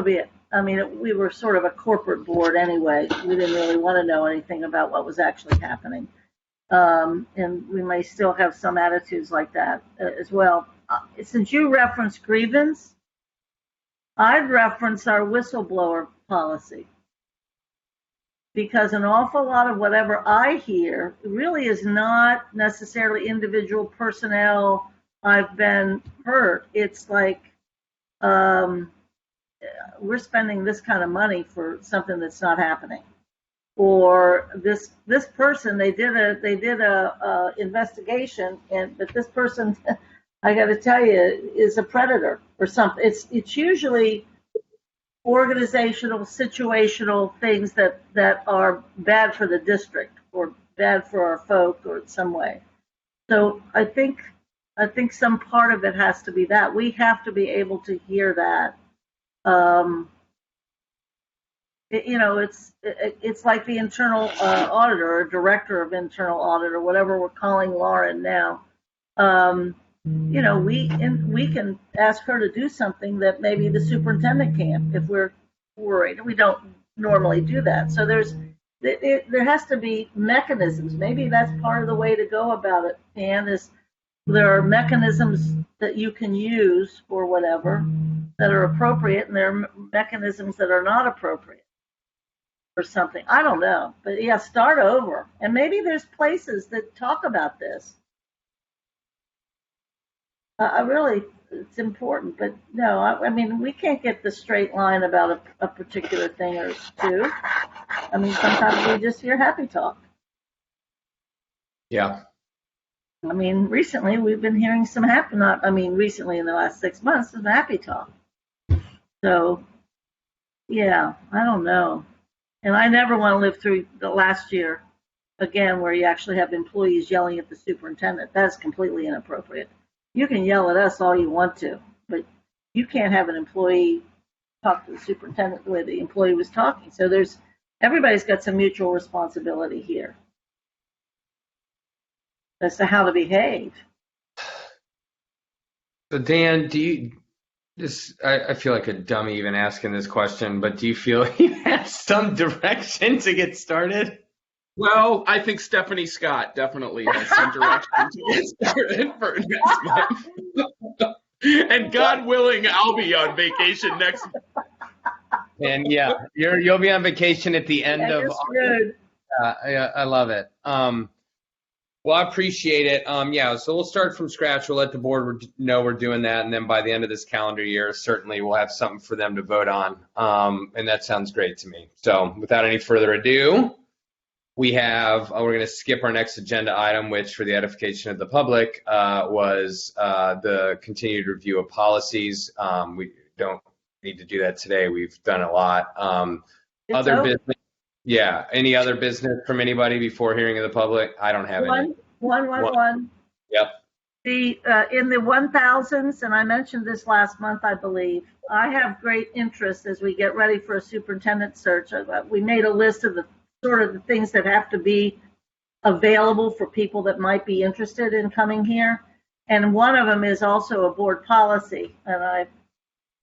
be it. I mean, we were sort of a corporate board anyway. We didn't really want to know anything about what was actually happening. And we may still have some attitudes like that as well. Since you referenced grievance, I'd reference our whistleblower policy, because an awful lot of whatever I hear really is not necessarily individual personnel. I've been hurt. It's like we're spending this kind of money for something that's not happening, or this person they did a investigation, but this person I got to tell you is a predator or something. It's usually organizational, situational things that are bad for the district or bad for our folk or in some way. So I think some part of it has to be that. We have to be able to hear that. It's like the internal auditor or director of internal audit or whatever we're calling Lauren now. We can ask her to do something that maybe the superintendent can't if we're worried. We don't normally do that. So there has to be mechanisms. Maybe that's part of the way to go about it, Dan, is there are mechanisms that you can use or whatever that are appropriate, and there are mechanisms that are not appropriate or something. I don't know. But yeah, start over. And maybe there's places that talk about this. It's important, but no, I mean, we can't get the straight line about a particular thing or two. I mean, sometimes we just hear happy talk. Yeah. I mean, recently we've been hearing some recently in the last 6 months, some happy talk. So, yeah, I don't know. And I never want to live through the last year again where you actually have employees yelling at the superintendent. That's completely inappropriate. You can yell at us all you want to, but you can't have an employee talk to the superintendent the way the employee was talking. So everybody's got some mutual responsibility here as to how to behave. So Dan, I feel like a dummy even asking this question, but do you feel you have some direction to get started? Well, I think Stephanie Scott definitely has some direction to get started for next month. And God willing, I'll be on vacation next month. And yeah, you'll be on vacation at the end of August. I love it. Well, I appreciate it. So we'll start from scratch. We'll let the board know we're doing that, and then by the end of this calendar year, certainly we'll have something for them to vote on. And that sounds great to me. So without any further ado, we're going to skip our next agenda item, which for the edification of the public was the continued review of policies. We don't need to do that today. We've done a lot. Other business. Yeah. Any other business from anybody before hearing of the public? I don't have any. One. Yep. In the 1000s, and I mentioned this last month, I believe, I have great interest as we get ready for a superintendent search. We made a list of the sort of the things that have to be available for people that might be interested in coming here. And one of them is also a board policy. And I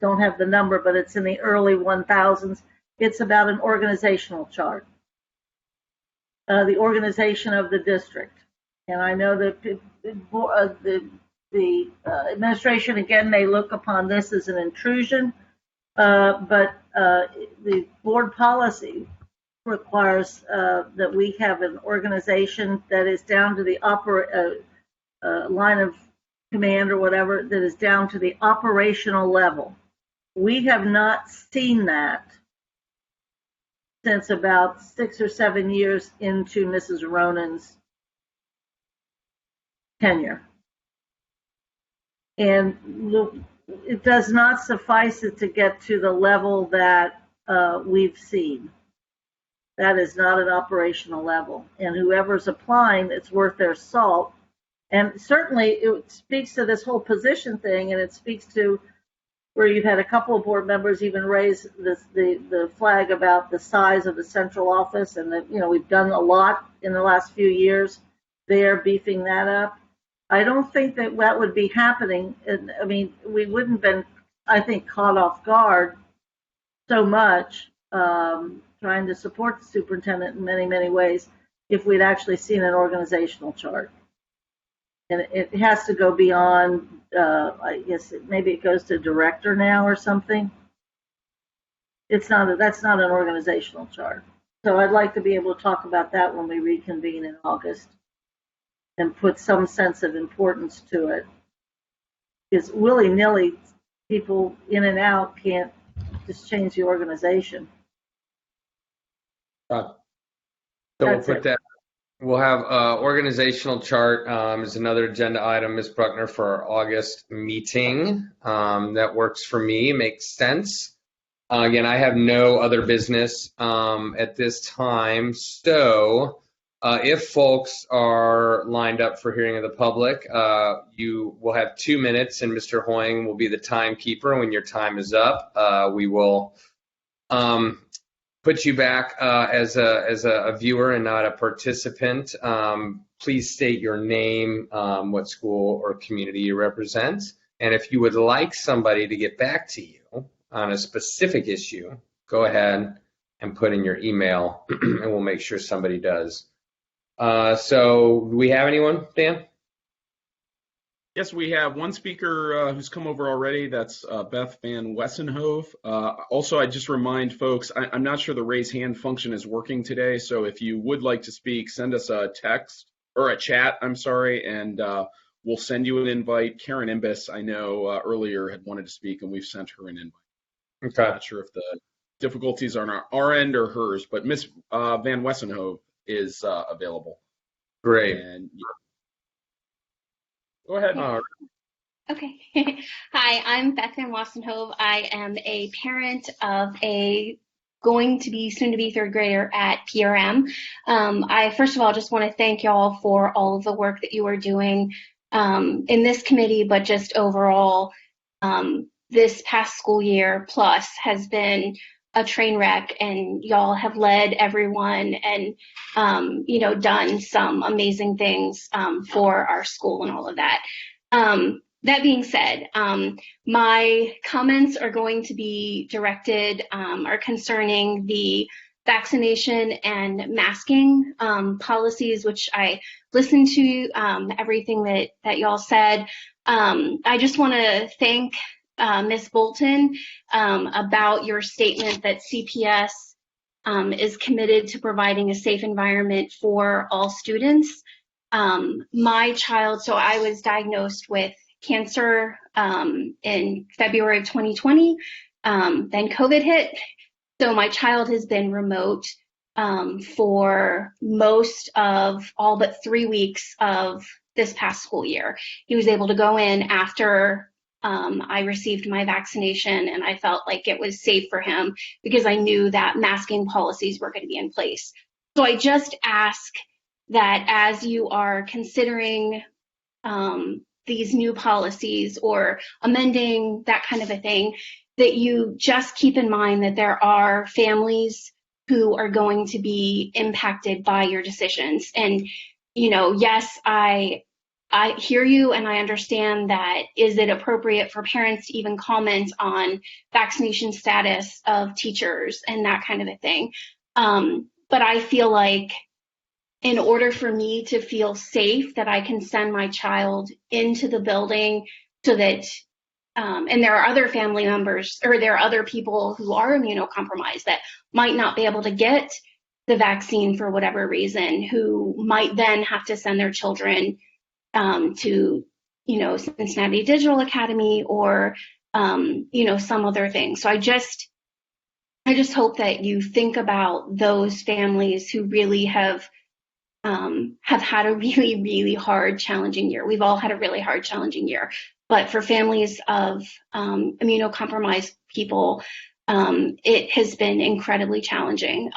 don't have the number, but it's in the early 1000s. It's about an organizational chart, the organization of the district. And I know that the administration, again, may look upon this as an intrusion, but the board policy requires that we have an organization that is down to the line of command or whatever, that is down to the operational level. We have not seen that since about 6 or 7 years into Mrs. Ronan's tenure. And it does not suffice it to get to the level that we've seen. That is not an operational level. And whoever's applying, it's worth their salt. And certainly it speaks to this whole position thing, and it speaks to where you've had a couple of board members even raise the flag about the size of the central office, and that, you know, we've done a lot in the last few years there, beefing that up. I don't think that would be happening. I mean, we wouldn't have been, I think, caught off guard so much trying to support the superintendent in many, many ways if we'd actually seen an organizational chart. And it has to go beyond, I guess, maybe it goes to director now or something. That's not an organizational chart. So I'd like to be able to talk about that when we reconvene in August and put some sense of importance to it. Because willy-nilly, people in and out can't just change the organization. So we'll put that. We'll have organizational chart is another agenda item, Ms. Bruckner, for our August meeting. That works for me, makes sense. Again, I have no other business at this time. So if folks are lined up for hearing of the public, you will have 2 minutes, and Mr. Hoying will be the timekeeper. When your time is up, we will put you back as a viewer and not a participant. Please state your name, what school or community you represent, and if you would like somebody to get back to you on a specific issue, go ahead and put in your email, and we'll make sure somebody does. So do we have anyone, Dan? Yes, we have one speaker who's come over already. That's Beth Van Wessenhove. Also, I just remind folks, I'm not sure the raise hand function is working today. So if you would like to speak, send us a text or a chat, I'm sorry, and we'll send you an invite. Karen Imbus, I know earlier had wanted to speak, and we've sent her an invite. Okay. I'm not sure if the difficulties are on our end or hers, but Miss Van Wessenhove is available. Great. And, go ahead. Okay. Hi, I'm Beth Van Wessenhove. I am a parent of a going to be soon to be third grader at PRM. I first of all just want to thank y'all for all of the work that you are doing in this committee, but just overall this past school year plus has been a train wreck, and y'all have led everyone and done some amazing things for our school and all of that. That being said, my comments are going to be directed are concerning the vaccination and masking policies, which I listened to everything that y'all said. I just want to thank Ms. Bolton about your statement that CPS is committed to providing a safe environment for all students. My child, so I was diagnosed with cancer in February of 2020, then COVID hit. So my child has been remote for most of all but 3 weeks of this past school year. He was able to go in after I received my vaccination, and I felt like it was safe for him because I knew that masking policies were going to be in place. So I just ask that as you are considering these new policies or amending that kind of a thing, that you just keep in mind that there are families who are going to be impacted by your decisions. And, yes, I hear you, and I understand that is it appropriate for parents to even comment on vaccination status of teachers and that kind of a thing. But I feel like in order for me to feel safe that I can send my child into the building so that, and there are other family members or there are other people who are immunocompromised that might not be able to get the vaccine for whatever reason, who might then have to send their children to, Cincinnati Digital Academy or, some other thing. So I just hope that you think about those families who really have had a really, really hard, challenging year. We've all had a really hard, challenging year. But for families of immunocompromised people, it has been incredibly challenging.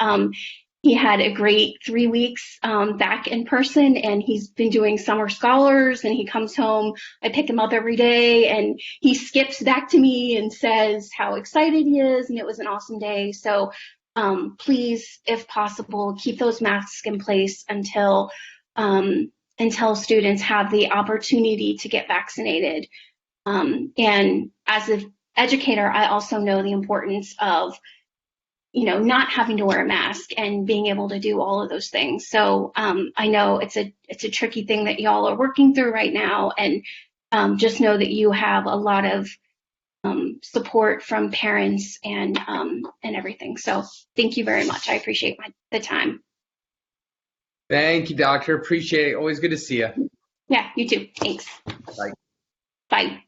He had a great 3 weeks back in person, and he's been doing summer scholars, and he comes home. I pick him up every day, and he skips back to me and says how excited he is, and it was an awesome day. So please, if possible, keep those masks in place until students have the opportunity to get vaccinated. And as an educator, I also know the importance of not having to wear a mask and being able to do all of those things. So I know it's a tricky thing that y'all are working through right now, and just know that you have a lot of support from parents and everything. So thank you very much. I appreciate the time. Thank you, Doctor. Appreciate it. Always good to see you. Yeah, you too. Thanks. Bye. Bye.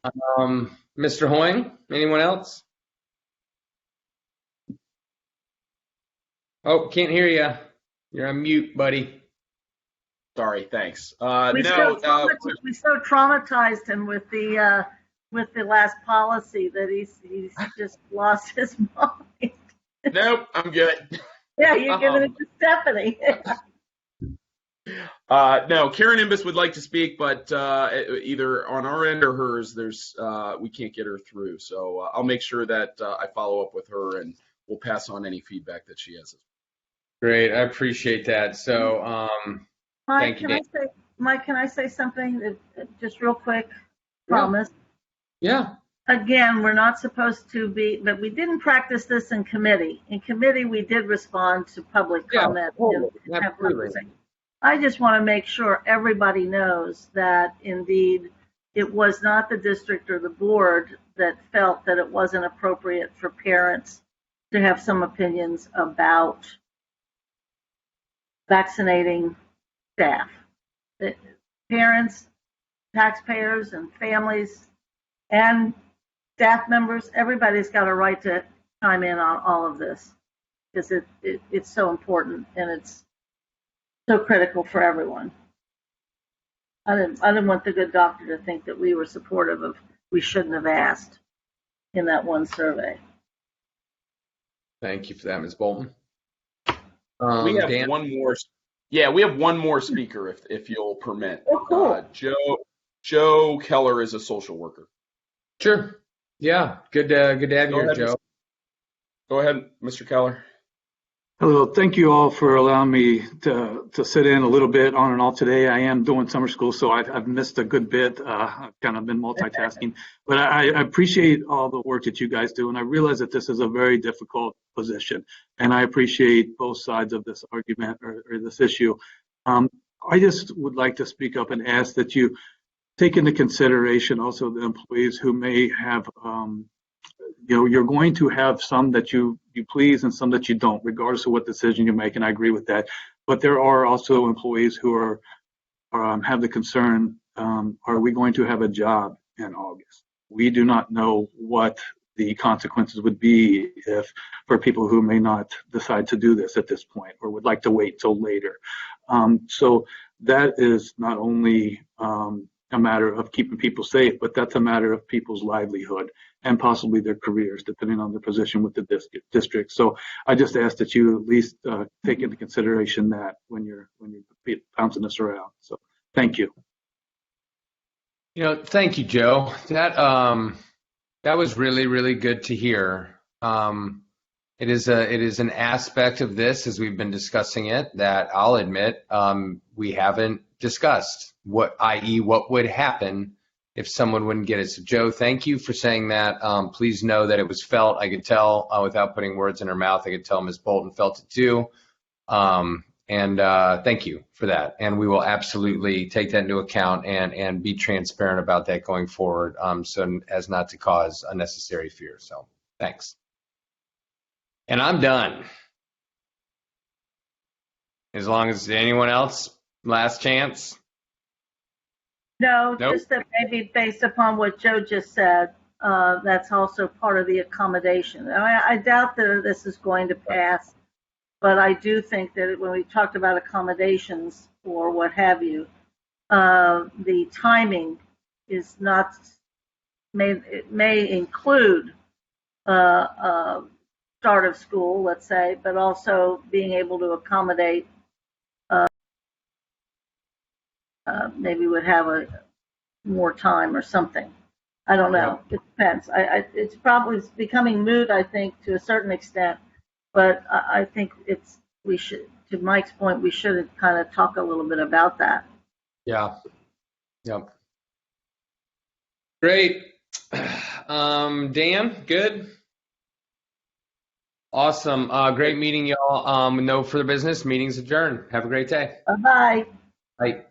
Mr. Hoying, anyone else? Oh, can't hear you. You're on mute, buddy. Sorry, thanks. We so traumatized him with the last policy that he's just lost his mind. Nope, I'm good. Yeah, you're giving it to Stephanie. No, Karen Imbus would like to speak, but either on our end or hers, we can't get her through. So I'll make sure that I follow up with her, and we'll pass on any feedback that she has. Great, I appreciate that. So, Mike, thank you, Mike, can I say something just real quick? Promise. Yeah. Again, we're not supposed to be, but we didn't practice this in committee. In committee, we did respond to public comment. Yeah, and have conversation. I just want to make sure everybody knows that indeed it was not the district or the board that felt that it wasn't appropriate for parents to have some opinions about vaccinating staff. Parents, taxpayers, and families, and staff members, everybody's got a right to chime in on all of this because it's so important and it's so critical for everyone. I didn't want the good doctor to think that we were supportive of we shouldn't have asked in that one survey. Thank you for that, Ms. Bolton. We have Dan? one more. Yeah, we have one more speaker, if you'll permit. Oh, cool. Joe Keller is a social worker. Sure. Yeah. Good to have you here, Joe. Go ahead, Mr. Keller. Hello. Thank you all for allowing me to sit in a little bit on and off today. I am doing summer school, so I've missed a good bit. I've kind of been multitasking, but I appreciate all the work that you guys do, and I realize that this is a very difficult position, and I appreciate both sides of this argument or this issue. I just would like to speak up and ask that you take into consideration also the employees who may have, you're going to have some that you please and some that you don't, regardless of what decision you make, and I agree with that. But there are also employees who are have the concern, are we going to have a job in August? We do not know what the consequences would be for people who may not decide to do this at this point or would like to wait till later. So that is not only a matter of keeping people safe, but that's a matter of people's livelihood and possibly their careers, depending on their position with the district. So I just ask that you at least take into consideration that when you're bouncing this around. So thank you. Thank you, Joe. That was really, really good to hear. It is an aspect of this, as we've been discussing it, that I'll admit we haven't discussed. I.e., what would happen if someone wouldn't get it. So, Joe, thank you for saying that. Please know that it was felt. I could tell without putting words in her mouth. I could tell Ms. Bolton felt it too. thank you for that. And we will absolutely take that into account and be transparent about that going forward, so as not to cause unnecessary fear. So thanks. And I'm done. As long as anyone else, last chance. No, Nope. just that maybe based upon what Joe just said, that's also part of the accommodation. I doubt that this is going to pass, but I do think that when we talked about accommodations or what have you, the timing is not, it may include start of school, let's say, but also being able to accommodate, maybe would have more time or something. I don't know. It depends. It's probably becoming moot, I think, to a certain extent, but I think we should, to Mike's point, we should kind of talk a little bit about that. Yeah. Yep. Great. Dan, good? Awesome. Great meeting, y'all. No further business. Meeting's adjourned. Have a great day. Bye-bye. Bye.